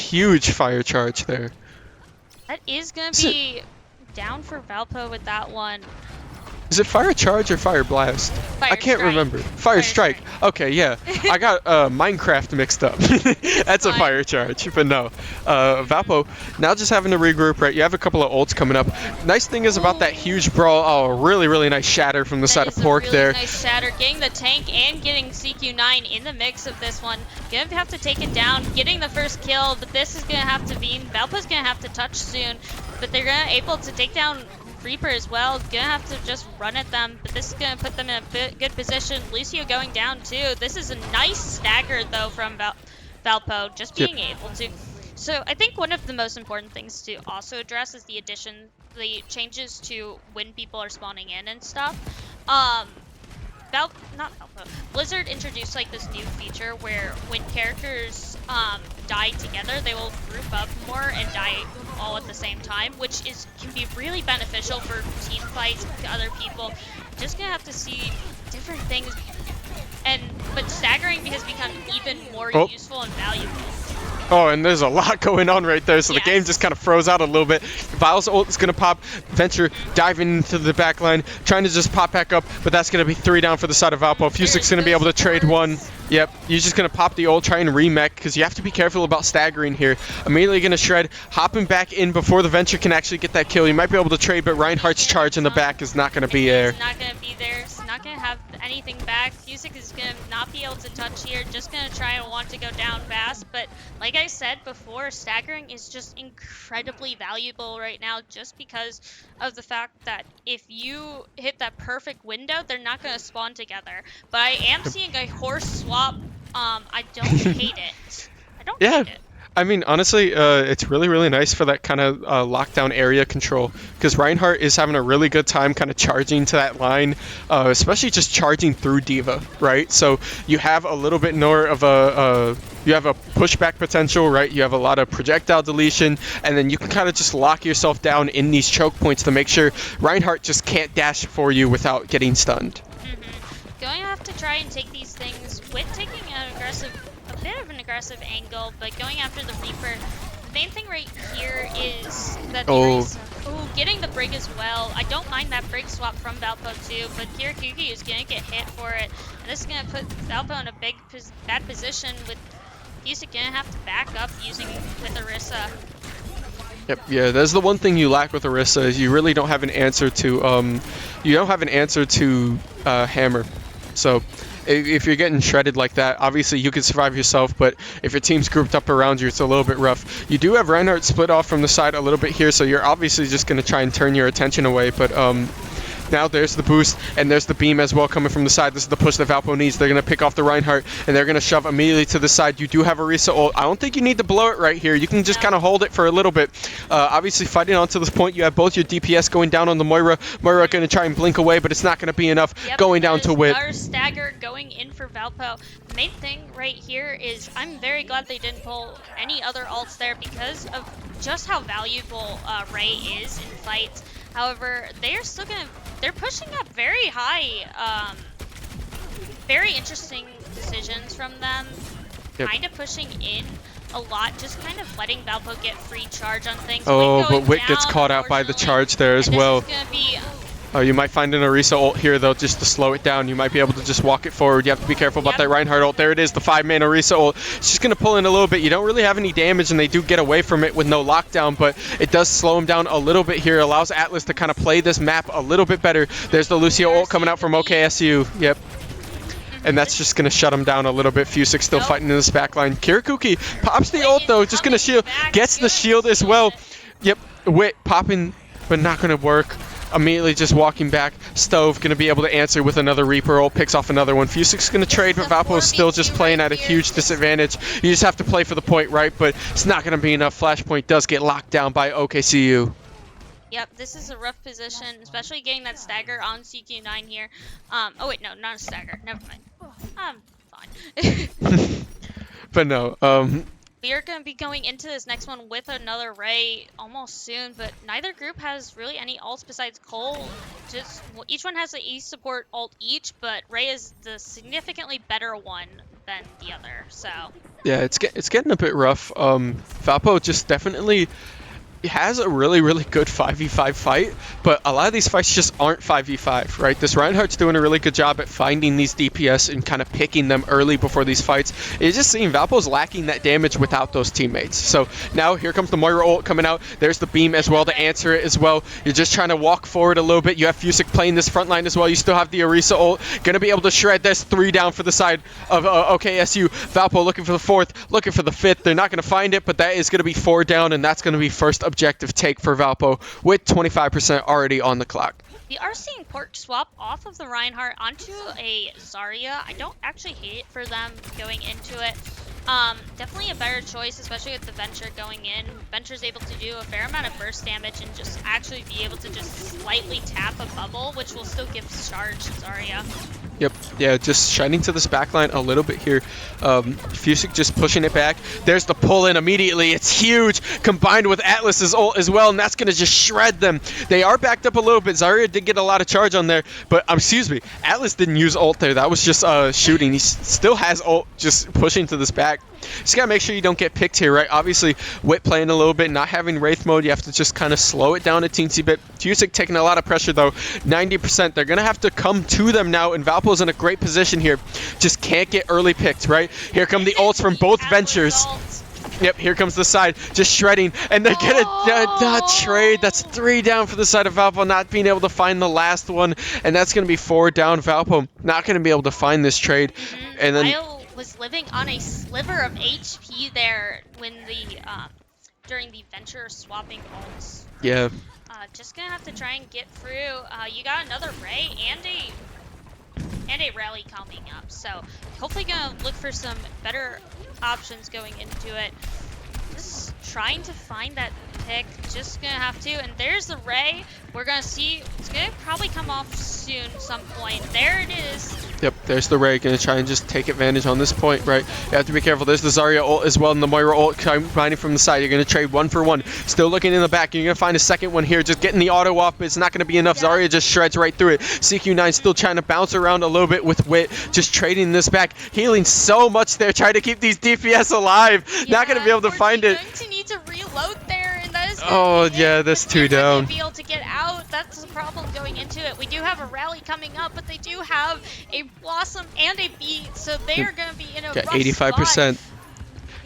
huge fire charge there. That is going to be down for Valpo with that one. Is it Fire Charge or Fire Blast? I can't remember. Fire Strike. Okay, yeah. I got Minecraft mixed up. That's a Fire Charge, but no. Valpo, now just having to regroup, right? You have a couple of ults coming up. Nice thing is about that huge brawl. Oh, really nice shatter from the side of Pork there. Nice shatter. Getting the tank and getting CQ9 in the mix of this one. Gonna have to take it down. Getting the first kill, but this is gonna have to be, Valpo's gonna have to touch soon. But they're gonna able to take down Reaper as well. Gonna have to just run at them, but this is gonna put them in a good position. Lucio going down too. This is a nice stagger though from Valpo, just being able to. So I think one of the most important things to also address is the changes to when people are spawning in and stuff. Blizzard introduced like this new feature where when characters die together, they will group up more and die all at the same time, which can be really beneficial for team fights to other people. Just gonna have to see different things, but staggering has become even more useful and valuable. Oh, and there's a lot going on right there, so the game just kind of froze out a little bit. Vile's ult is going to pop. Venture diving into the back line, trying to just pop back up, but that's going to be 3 down for the side of Valpo. Fusick's going to be able to trade 1. Yep, you're just going to pop the ult, try and remech, because you have to be careful about staggering here. Immediately going to shred, hopping back in before the Venture can actually get that kill. You might be able to trade, but Reinhardt's charge in the back is not going to be there. It's not going to be there. It's not going to have anything back. Fusick is going to not be able to touch here. Just going to try and want to go down fast, but like I said before, staggering is just incredibly valuable right now just because of the fact that if you hit that perfect window, they're not going to spawn together. But I am seeing a horse swap. I don't hate it. I don't hate it. I mean, honestly, it's really nice for that kind of lockdown area control, because Reinhardt is having a really good time kind of charging to that line, especially just charging through D.Va, right? So you have a little bit more of you have a pushback potential, right? You have a lot of projectile deletion, and then you can kind of just lock yourself down in these choke points to make sure Reinhardt just can't dash for you without getting stunned. Going to have to try and take these things with taking a bit of an aggressive angle, but going after the Reaper. The main thing right here is that getting the Brig as well. I don't mind that Brig swap from Valpo too, but Kirakuki is going to get hit for it. And this is going to put Valpo in a bad position with Fusic gonna have to back up using with Orisa. Yep, yeah, that's the one thing you lack with Orisa is you really don't have an answer to Hammer. So if you're getting shredded like that, obviously you can survive yourself, but if your team's grouped up around you, it's a little bit rough. You do have Reinhardt split off from the side a little bit here, so you're obviously just going to try and turn your attention away, but now there's the boost, and there's the beam as well coming from the side. This is the push that Valpo needs. They're going to pick off the Reinhardt, and they're going to shove immediately to the side. You do have Orisa ult. I don't think you need to blow it right here. You can just kind of hold it for a little bit. Obviously, fighting on to this point, you have both your DPS going down on the Moira. Moira going to try and blink away, but it's not going to be enough. Going down to Whip. Our stagger going in for Valpo. The main thing right here is I'm very glad they didn't pull any other ults there because of just how valuable Ray is in fights. However, they're still going to... They're pushing up very high. Very interesting decisions from them. Yep. Kind of pushing in a lot, just kind of letting Valpo get free charge on things. Oh, but Wit gets caught out by the charge there as well. This is gonna be, Oh, you might find an Orisa ult here, though, just to slow it down. You might be able to just walk it forward. You have to be careful about that Reinhardt ult. There it is, the 5-man Orisa ult. It's just going to pull in a little bit. You don't really have any damage, and they do get away from it with no lockdown, but it does slow him down a little bit here. Allows Atlas to kind of play this map a little bit better. There's the Lucio ult coming out from OKSU. Yep. And that's just going to shut him down a little bit. Fusic still fighting in this backline. Kirakuki pops the ult, though. Just going to shield. Gets the shield as well. Yep. Wit popping, but not going to work. Immediately just walking back. Stove going to be able to answer with another Reaper ult. Picks off another one. Fusic's going to trade, but Valpo is still just playing at a huge disadvantage. You just have to play for the point, right? But it's not going to be enough. Flashpoint does get locked down by OKCU. Yep, this is a rough position, especially getting that stagger on CQ9 here. Oh wait, no, not a stagger. Never mind. I'm fine. But no, we are going to be going into this next one with another Ray almost soon, but neither group has really any ults besides Cole. Just each one has an E support ult each, but Ray is the significantly better one than the other. So yeah, it's getting a bit rough. Valpo just definitely has a really, really good 5v5 fight, but a lot of these fights just aren't 5v5, right? This Reinhardt's doing a really good job at finding these DPS and kind of picking them early before these fights. It's just seeing Valpo's lacking that damage without those teammates. So now here comes the Moira ult coming out. There's the beam as well to answer it as well. You're just trying to walk forward a little bit. You have Fusic playing this front line as well. You still have the Orisa ult. Gonna be able to shred. There's 3 down for the side of OKSU. Valpo looking for the 4th, looking for the 5th. They're not gonna find it, but that is gonna be 4 down, and that's gonna be first objective take for Valpo with 25% already on the clock. we are seeing port swap off of the Reinhardt onto a Zarya. I don't actually hate it for them going into it. Definitely a better choice, especially with the Venture going in. Venture's able to do a fair amount of burst damage and just actually be able to just slightly tap a bubble, which will still give charge to Zarya. Yep, yeah, just shining to this backline a little bit here. Fusic just pushing it back. There's the pull in immediately. It's huge, combined with Atlas's ult as well, and that's going to just shred them. They are backed up a little bit. Zarya did get a lot of charge on there, but excuse me, Atlas didn't use ult there. That was just shooting. He still has ult, just pushing to this back. Just gotta make sure you don't get picked here, right? Obviously, Wit playing a little bit, not having Wraith mode, you have to just kind of slow it down a teensy bit. Fusic taking a lot of pressure though, 90%. They're gonna have to come to them now, and Valpo's in a great position here. Just can't get early picked, right? Here come the ults from both Ventures. Yep, here comes the side, just shredding, and they get a trade. That's 3 down for the side of Valpo, not being able to find the last one, and that's gonna be 4 down. Valpo not gonna be able to find this trade, and then was living on a sliver of HP there when the during the Venture swapping ults. yeah. Just gonna have to try and get through. You got another Ray and a rally coming up, so hopefully gonna look for some better options going into it. Just trying to find that pick, just gonna have to, and there's the Ray. We're gonna see, it's gonna probably come off soon some point. There it is. Yep, there's the Ray, gonna try and just take advantage on this point, right? You have to be careful. There's the Zarya ult as well, and the Moira ult combining from the side. You're gonna trade 1 for 1. Still looking in the back. You're gonna find a second one here, just getting the auto off, but it's not gonna be enough. Yeah. Zarya just shreds right through it. CQ9 still trying to bounce around a little bit with Wit, just trading this back, healing so much there, trying to keep these DPS alive. Yeah, not gonna be able to find it. Going to need to reload there, and that is yeah, that's 2 down. Be able to get out. That's the problem going into it. We do have a rally coming up, but they do have a Blossom and a Beat, so they are going to be in a rough 85%. spot.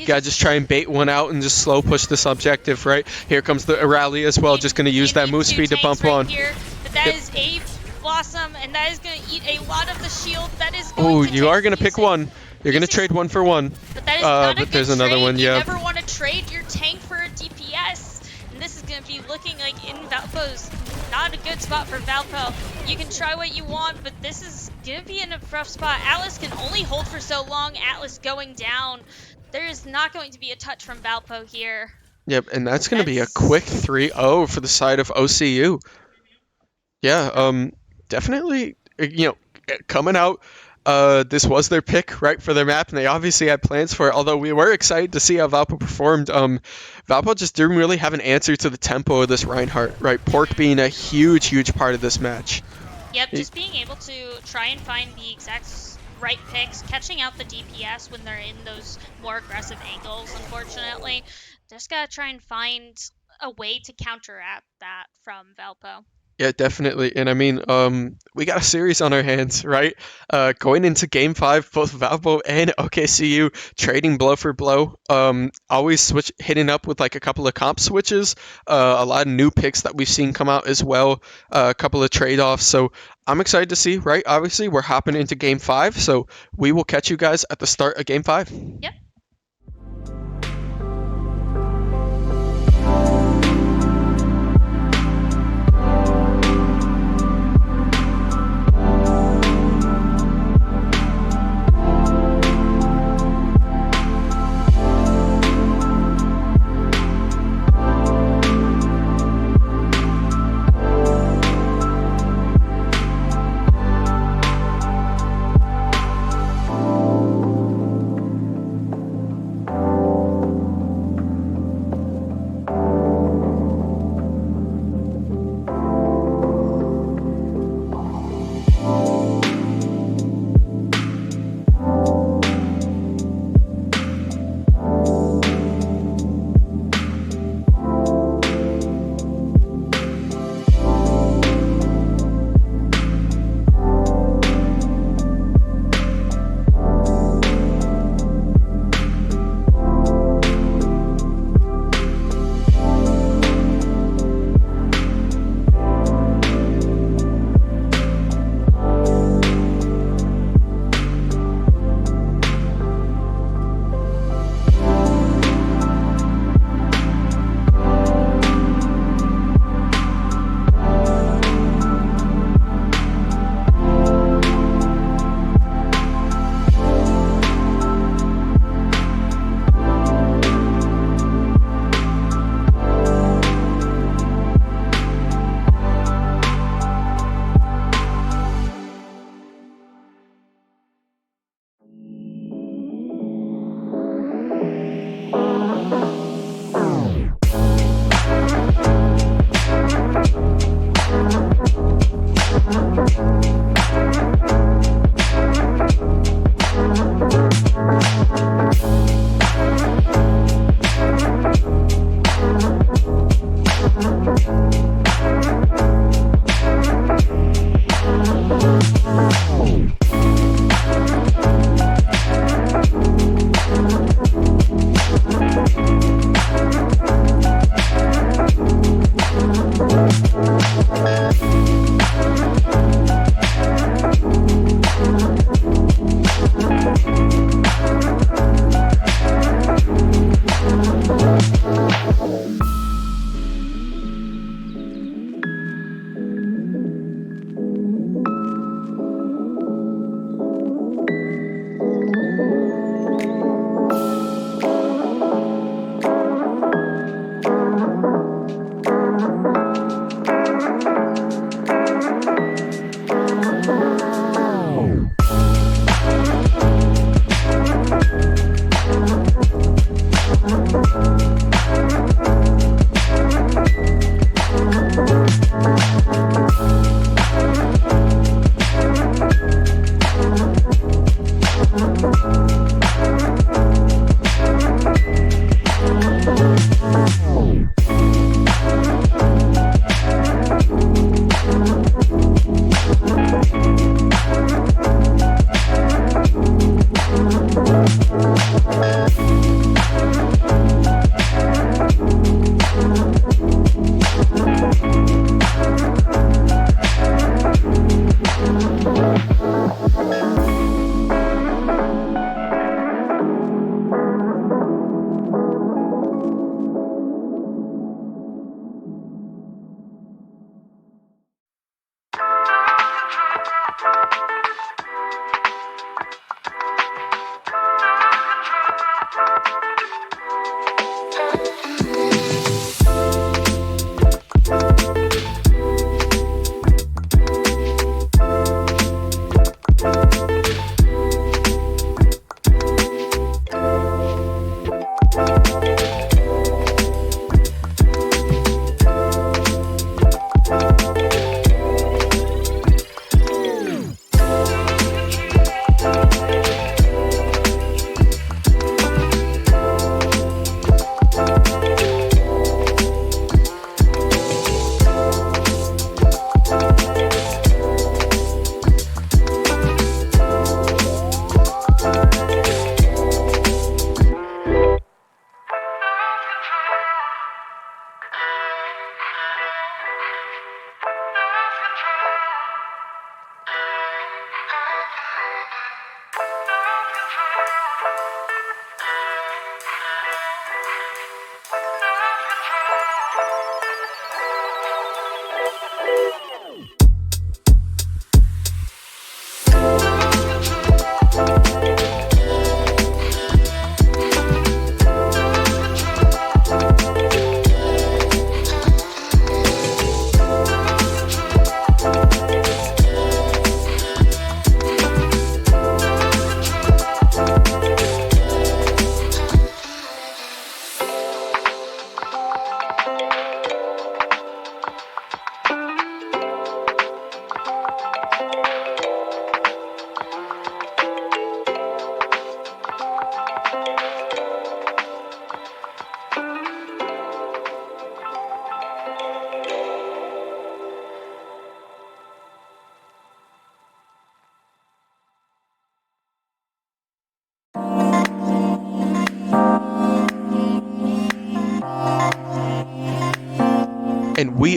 Gotta just try and bait one out and just slow push this objective, right? Here comes the rally as well. Just gonna use that move speed to bump right on. Here, but that is a Blossom, and that is going to eat a lot of the shield. That is going Oh, to you are gonna pick one. You're gonna trade one for one. But that is not a but good there's another trade. one, You yeah. never want to trade your tank for a DPS. And this is going to be looking like in Valpo's not a good spot for Valpo. You can try what you want, but this is going to be in a rough spot. Atlas can only hold for so long. Atlas going down. There is not going to be a touch from Valpo here. Yep, and that's gonna be a quick 3-0 for the side of OCU. Yeah, definitely, coming out, this was their pick, right, for their map, and they obviously had plans for it, although we were excited to see how Valpo performed. Valpo just didn't really have an answer to the tempo of this Reinhardt, right? Pork being a huge, huge part of this match. Yep, just being able to try and find the exact right picks, catching out the DPS when they're in those more aggressive angles, unfortunately. Just gotta try and find a way to counteract that from Valpo. Yeah, definitely. And I mean, we got a series on our hands, right? Going into Game 5, both Valpo and OKCU trading blow for blow. Always hitting up with like a couple of comp switches. A lot of new picks that we've seen come out as well. A couple of trade-offs. So I'm excited to see, right? Obviously, we're hopping into Game 5. So we will catch you guys at the start of Game 5. Yep.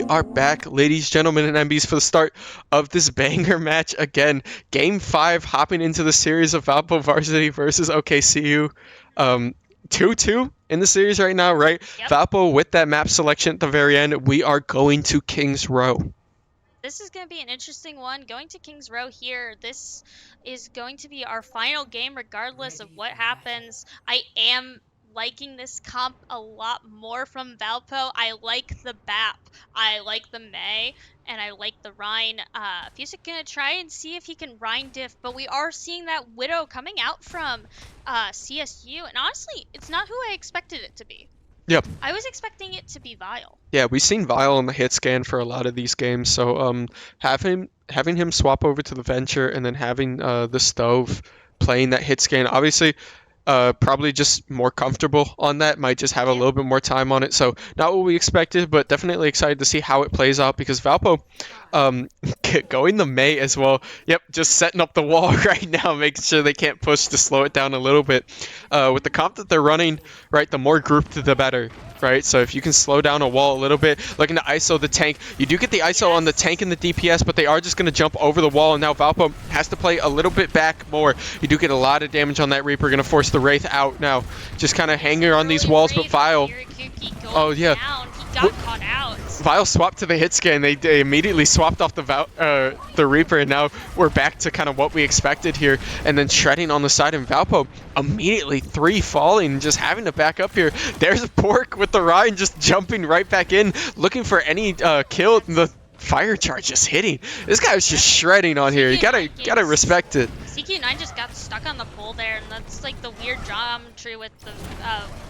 we are back, ladies, gentlemen, and MBs, for the start of this banger match again. Game 5, hopping into the series of Valpo Varsity versus OKCU. 2-2 in the series right now, right? Yep. Valpo with that map selection at the very end. We are going to Kings Row. This is going to be an interesting one. Going to Kings Row here, this is going to be our final game regardless of what happens. I am liking this comp a lot more from Valpo. I like the BAP, I like the May, and I like the Rhine. Fusic going to try and see if he can Rhine diff, but we are seeing that Widow coming out from CSU, and honestly, it's not who I expected it to be. Yep. I was expecting it to be Vile. Yeah, we've seen Vile on the hit scan for a lot of these games, so having him swap over to the Venture and then having the Stove playing that hit scan, obviously probably just more comfortable on that, might just have a little bit more time on it, so not what we expected, but definitely excited to see how it plays out, because Valpo going the May as well. Yep, just setting up the wall right now, making sure they can't push to slow it down a little bit. With the comp that they're running, right, the more grouped the better, right? So if you can slow down a wall a little bit, looking to ISO the tank, you do get the ISO on the tank and the DPS, but they are just going to jump over the wall, and now Valpo has to play a little bit back more. You do get a lot of damage on that Reaper, going to force the Wraith out now. Just kind of hanging on these walls, but Vile... Oh, yeah. He got caught out. Vile swapped to the hit scan. They immediately swapped off the Reaper, and now we're back to kind of what we expected here. And then shredding on the side, and Valpo immediately 3 falling, just having to back up here. There's Pork with the Rhine just jumping right back in, looking for any kill. The fire charge just hitting. This guy was just shredding on here. You gotta respect it. CQ9 just got stuck on the pole there, and that's like the weird geometry with the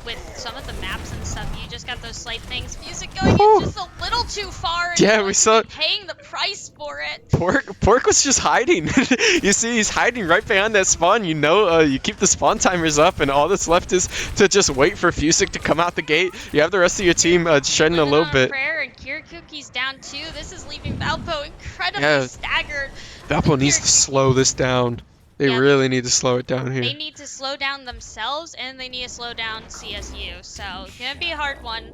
with some of the maps and stuff. You just got those slight things. Music going in just a little too far. And yeah, we saw paying the price for it. Pork was just hiding. You see, he's hiding right behind that spawn. You know, you keep the spawn timers up, and all that's left is to just wait for Fusic to come out the gate. You have the rest of your team shedding a little bit. Prayer and Kirakuki's down too. This is leaving Valpo incredibly staggered. Valpo needs to slow this down. They really need to slow it down here. They need to slow down themselves, and they need to slow down CSU. So it's gonna be a hard one.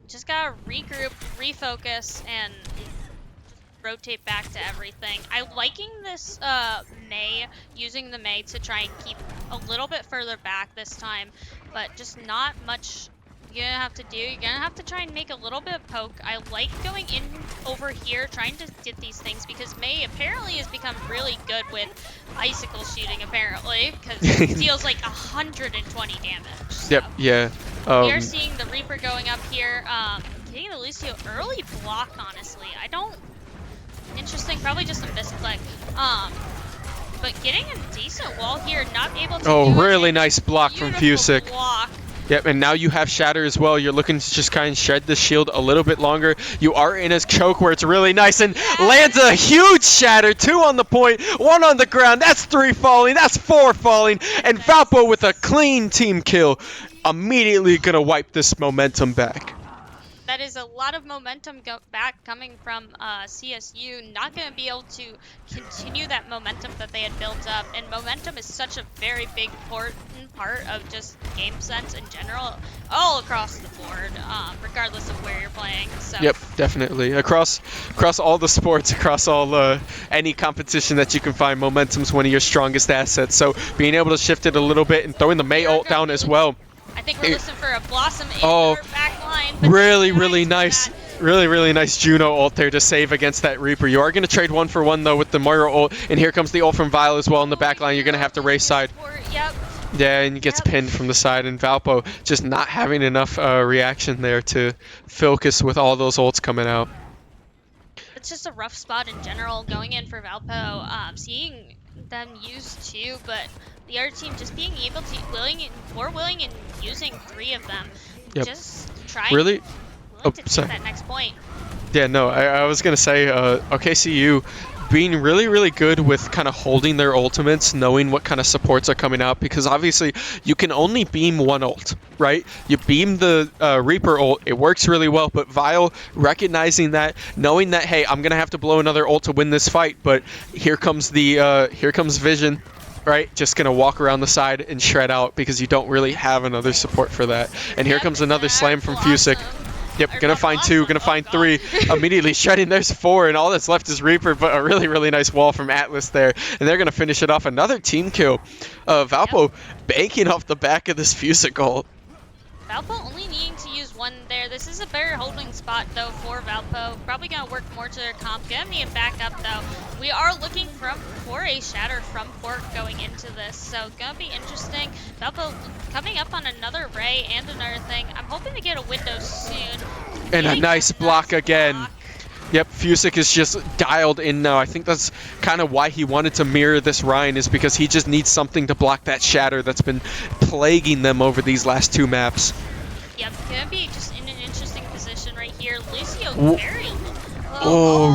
Just gotta regroup, refocus, and rotate back to everything. I'm liking this May, using the May to try and keep a little bit further back this time, but just not much you're gonna have to do. You're gonna have to try and make a little bit of poke. I like going in over here, trying to get these things, because May apparently has become really good with icicle shooting, apparently, because it deals like 120 damage. So. Yep, yeah. We are seeing the Reaper going up here, getting the Lucio early block, honestly. I don't... Interesting, probably just a misclick. But getting a decent wall here, not able to do really nice block from Fusic. Block. Yep, and now you have Shatter as well. You're looking to just kind of shed the shield a little bit longer. You are in a choke where it's really nice, and lands a huge Shatter. 2 on the point, 1 on the ground. That's 3 falling, that's 4 falling, and Valpo with a clean team kill. Immediately gonna wipe this momentum back. That is a lot of momentum back coming from CSU. Not going to be able to continue that momentum that they had built up. And momentum is such a very big important part of just game sense in general, all across the board, regardless of where you're playing. So. Yep, definitely. Across all the sports, across all any competition that you can find, momentum's one of your strongest assets. So being able to shift it a little bit and throwing the May ult down as well. I think we're listening for a Blossom in our back line. Really nice. Really nice Juno ult there to save against that Reaper. You are going to trade 1 for 1 though with the Moira ult, and here comes the ult from Vile as well in the back line. You're going to have to race side. Yep. Yeah, and he gets pinned from the side, and Valpo just not having enough reaction there to focus with all those ults coming out. It's just a rough spot in general going in for Valpo. Seeing them use 2, but the other team just being able to more willing in using 3 of them. Yep. Just trying to take that next point. Yeah, no, I was gonna say OKCU being really good with kind of holding their ultimates, knowing what kind of supports are coming out, because obviously you can only beam 1 ult, right? You beam the Reaper ult, it works really well, but Vile recognizing that, knowing that, hey, I'm gonna have to blow another ult to win this fight, but here comes Vision, right? Just gonna walk around the side and shred out because you don't really have another support for that. And here comes another slam from Fusic. Yep, Or gonna one find blossom. two, gonna Oh, find God. three. Immediately shredding, there's four, and all that's left is Reaper, but a really, really nice wall from Atlas there. And they're gonna finish it off. Another team kill. Valpo banking off the back of this Fusic ult. Valpo only needing to use one there. This is a better holding spot, though, for Valpo. Probably going to work more to their comp. Going to need a backup, though. We are looking for a shatter from Pork going into this, so going to be interesting. Valpo coming up on another Ray and another thing. I'm hoping to get a window soon. And a nice block again. block. Yep, Fusic is just dialed in now. I think that's kind of why he wanted to mirror this Ryan, is because he just needs something to block that shatter that's been plaguing them over these last two maps. Yep, gonna be just in an interesting position right here. Lucio very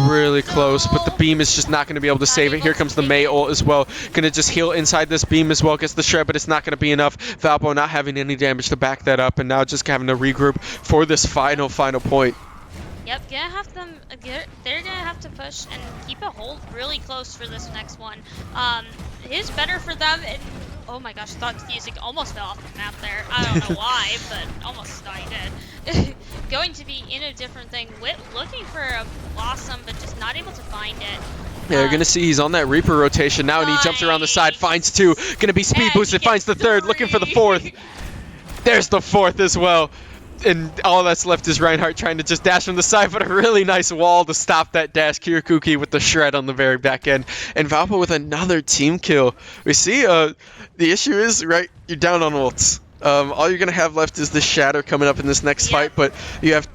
really close, but the beam is just not going to be able to save it. Here comes the Mei ult as well. Going to just heal inside this beam as well. Gets the shred, but it's not going to be enough. Valpo not having any damage to back that up, and now just having to regroup for this final point. Yep, gonna have them. They're gonna have to push and keep a hold really close for this next one. It is better for them. And oh my gosh, thought Fusic almost fell off the map there. I don't know why, but almost thought he did. Going to be in a different thing. Looking for a Blossom, but just not able to find it. Yeah, you're going to see he's on that Reaper rotation now, and he jumps around the side, finds two. Going to be speed boosted, finds the third, looking for the fourth. There's the fourth as well. And all that's left is Reinhardt trying to just dash from the side, but a really nice wall to stop that dash. Kirakuki with the shred on the very back end. And Valpo with another team kill. We see the issue is, right, you're down on ults. All you're going to have left is the shatter coming up in this next fight, but you have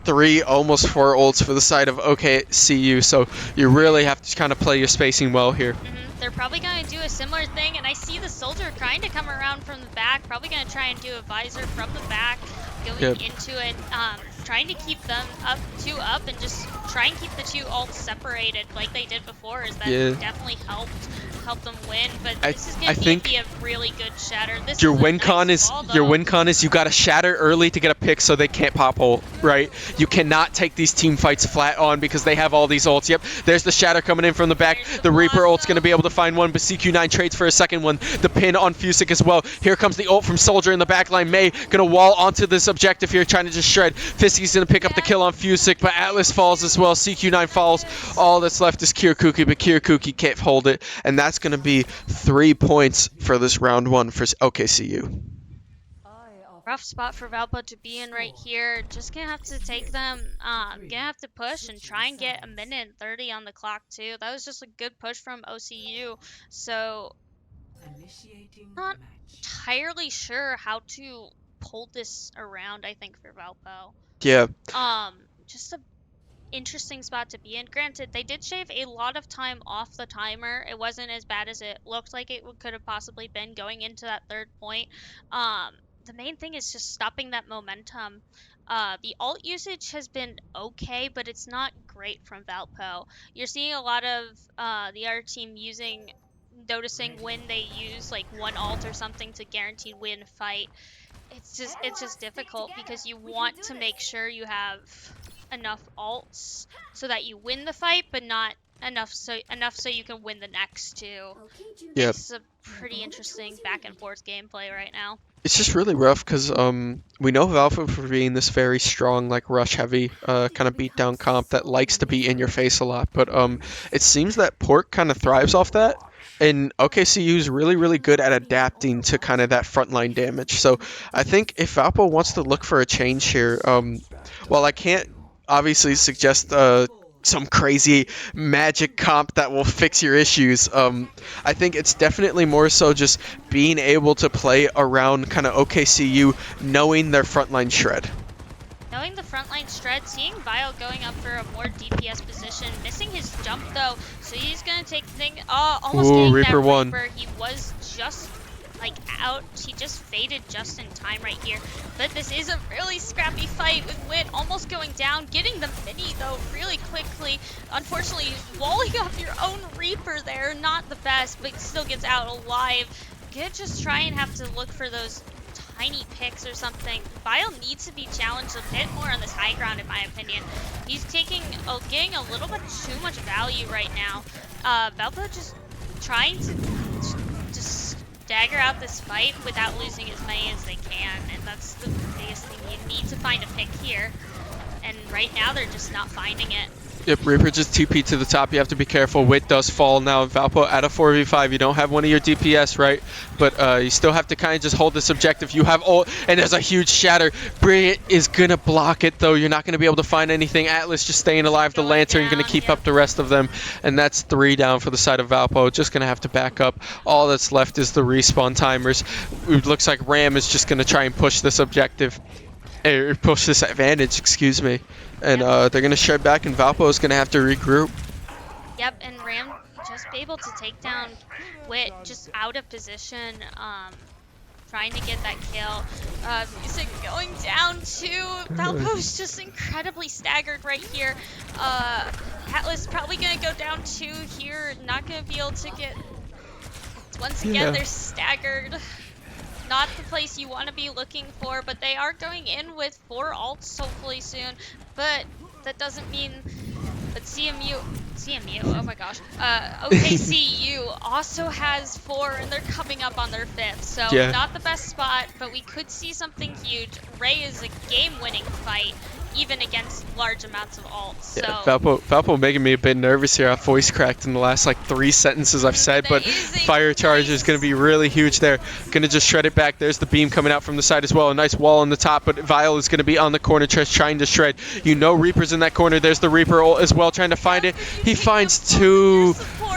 almost four ults for the side of OKCU, so you really have to kind of play your spacing well here. They're probably going to do a similar thing, and I see the soldier trying to come around from the back, probably going to try and do a visor from the back, going into it, trying to keep them two up, and just try and keep the two ults separated like they did before, is that definitely helped them win, but this is going to be a really good shatter. Your win con is you got to shatter early to get a pick so they can't pop ult, right? You cannot take these team fights flat on because they have all these ults. Yep, there's the shatter coming in from the back. The Reaper ult's going to be able to find one, but CQ9 trades for a second one. The pin on Fusic as well. Here comes the ult from Soldier in the backline. Mei going to wall onto this objective here, trying to just shred. Fisty's going to pick up the kill on Fusic, but Atlas falls as well. CQ9 falls. All that's left is Kirakuki, but Kirakuki can't hold it, and that's going to be 3 points for this round one for OKCU. Rough spot for Valpo to be in right here. Just gonna have to take them, gonna have to push and try and get a minute and 30 on the clock too. That was just a good push from OCU. So, not entirely sure how to pull this around, I think, for Valpo. Yeah. Just a interesting spot to be in. Granted, they did shave a lot of time off the timer. It wasn't as bad as it looked like it could have possibly been going into that third point. The main thing is just stopping that momentum. The ult usage has been okay, but it's not great from Valpo. You're seeing a lot of the other team noticing when they use like one ult or something to guarantee win fight. It's just difficult because you want to make sure you have enough ults so that you win the fight, but not enough so you can win the next two. Yep. It's a pretty interesting back and forth gameplay right now. It's just really rough because we know Valpo for being this very strong, like rush heavy kind of beat down comp that likes to be in your face a lot, but it seems that Pork kind of thrives off that. And OKCU is really, really good at adapting to kind of that frontline damage. So I think if Valpo wants to look for a change here, while I can't obviously suggest some crazy magic comp that will fix your issues, I think it's definitely more so just being able to play around kind of OKCU, knowing their frontline shred. Knowing the frontline shred, seeing Vile going up for a more DPS position, missing his jump though, so he's gonna take the thing. Almost getting Reaper that one. Reaper. He was just like out. He just faded just in time right here. But this is a really scrappy fight with Wit almost going down, getting the mini though really quickly. Unfortunately, walling off your own Reaper there, not the best, but still gets out alive. Could just try and have to look for those tiny picks or something. Vile needs to be challenged a bit more on this high ground, in my opinion. He's getting a little bit too much value right now. Valpo just trying to just dagger out this fight without losing as many as they can, and that's the biggest thing. You need to find a pick here. and right now they're just not finding it. Yep, Reaper just TP to the top. You have to be careful. Wit does fall now. Valpo at a 4v5. You don't have one of your DPS, right? But you still have to kind of just hold this objective. You have ult, and there's a huge shatter. Brilliant is going to block it, though. You're not going to be able to find anything. Atlas just staying alive. The Lantern going to keep up the rest of them. And that's 3 down for the side of Valpo. Just going to have to back up. All that's left is the respawn timers. It looks like Ram is just going to try and push this objective. Or push this advantage, excuse me. And they're going to shred back, and Valpo is going to have to regroup. Yep, and Ram just be able to take down Wit just out of position, trying to get that kill. Music going down too. Valpo's just incredibly staggered right here. Atlas probably going to go down 2 here, not going to be able to get... Once again, they're staggered. Not the place you want to be looking for, but they are going in with 4 ults hopefully soon. But that doesn't mean... But CMU, oh my gosh. OKCU also has 4 and they're coming up on their 5th. So not the best spot, but we could see something huge. Ray is a game-winning fight, even against large amounts of ults. Yeah, Valpo making me a bit nervous here. I've voice cracked in the last like 3 sentences I've said, but fire charge is going to be really huge there. Going to just shred it back. There's the beam coming out from the side as well. A nice wall on the top, but Vile is going to be on the corner just trying to shred. You know Reaper's in that corner. There's the Reaper ult as well trying to find it. He finds 2.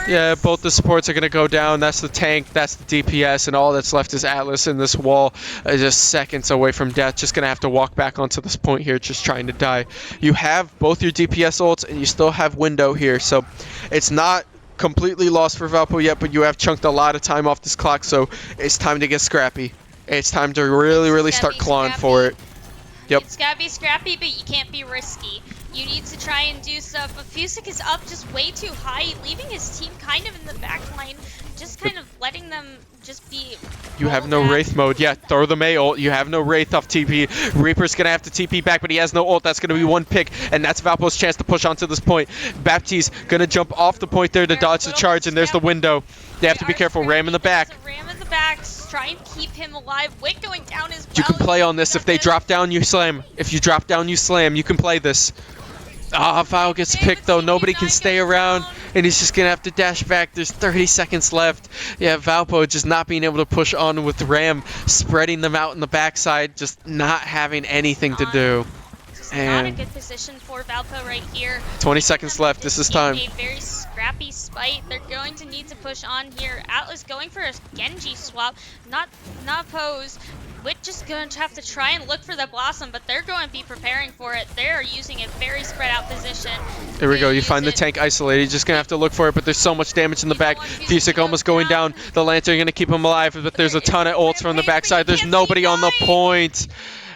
Yeah, both the supports are going to go down. That's the tank, that's the DPS, and all that's left is Atlas in this wall. Just seconds away from death. Just going to have to walk back onto this point here, just trying to die. You have both your DPS ults, and you still have window here, so it's not completely lost for Valpo yet, but you have chunked a lot of time off this clock, so it's time to get scrappy. It's time to really start clawing for it. Yep. It's gotta be scrappy, but you can't be risky. You need to try and do stuff, but Fusic is up just way too high, leaving his team kind of in the back line, just kind of letting them just be... You have no Wraith mode. Yeah, throw the May ult. You have no Wraith off TP. Reaper's going to have to TP back, but he has no ult. That's going to be one pick, and that's Valpo's chance to push onto this point. Baptiste going to jump off the point there to dodge the charge, and there's the window. They have to be careful. Ram in the back. Ram in the back. Try and keep him alive. Wit going down as well. You can play on this. If they drop down, you slam. If you drop down, you slam. You can play this. Vile gets picked though. Nobody can stay around, and he's just gonna have to dash back. There's 30 seconds left. Yeah, Valpo just not being able to push on with Ram, spreading them out in the backside, just not having anything to do. And not a good position for Valpo right here. 20 seconds left. This is time. A very scrappy spite. They're going to need to push on here. Atlas going for a Genji swap, not pose. Wit just going to have to try and look for the Blossom, but they're going to be preparing for it. They're using a very spread out position. There we go. You find the tank isolated. You're just going to have to look for it, but there's so much damage in the back. Fusic almost going down. The Lantern going to keep him alive, but there's a ton of ults from the backside. There's nobody on the point,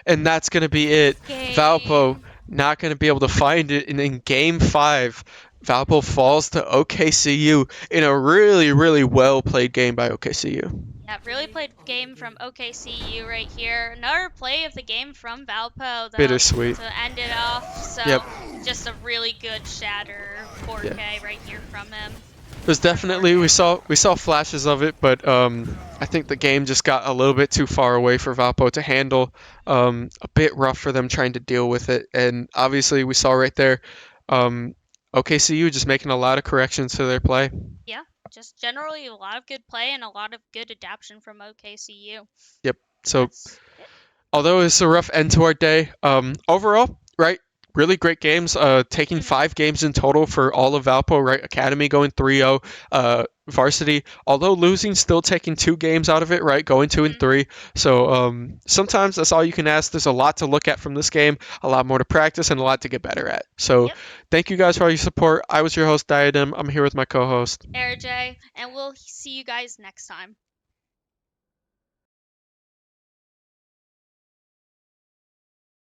and that's going to be it. Valpo not going to be able to find it, and in Game 5, Valpo falls to OKCU in a really well played game by OKCU. Yeah, really played game from OKCU right here. Another play of the game from Valpo, though, bittersweet to end it off. So just a really good shatter 4K right here from him. There's definitely we saw flashes of it, but I think the game just got a little bit too far away for Valpo to handle. A bit rough for them trying to deal with it, and obviously we saw right there. OKCU just making a lot of corrections to their play. Yeah, just generally a lot of good play and a lot of good adaptation from OKCU. Yep. So, although it's a rough end to our day, overall, right, really great games. Taking 5 games in total for all of Valpo, right? Academy going 3-0. Varsity, although losing, still taking 2 games out of it, right? Going 2-3. So sometimes that's all you can ask. There's a lot to look at from this game, a lot more to practice, and a lot to get better at. So thank you guys for all your support. I was your host, Diadem. I'm here with my co-host, RJ, and we'll see you guys next time.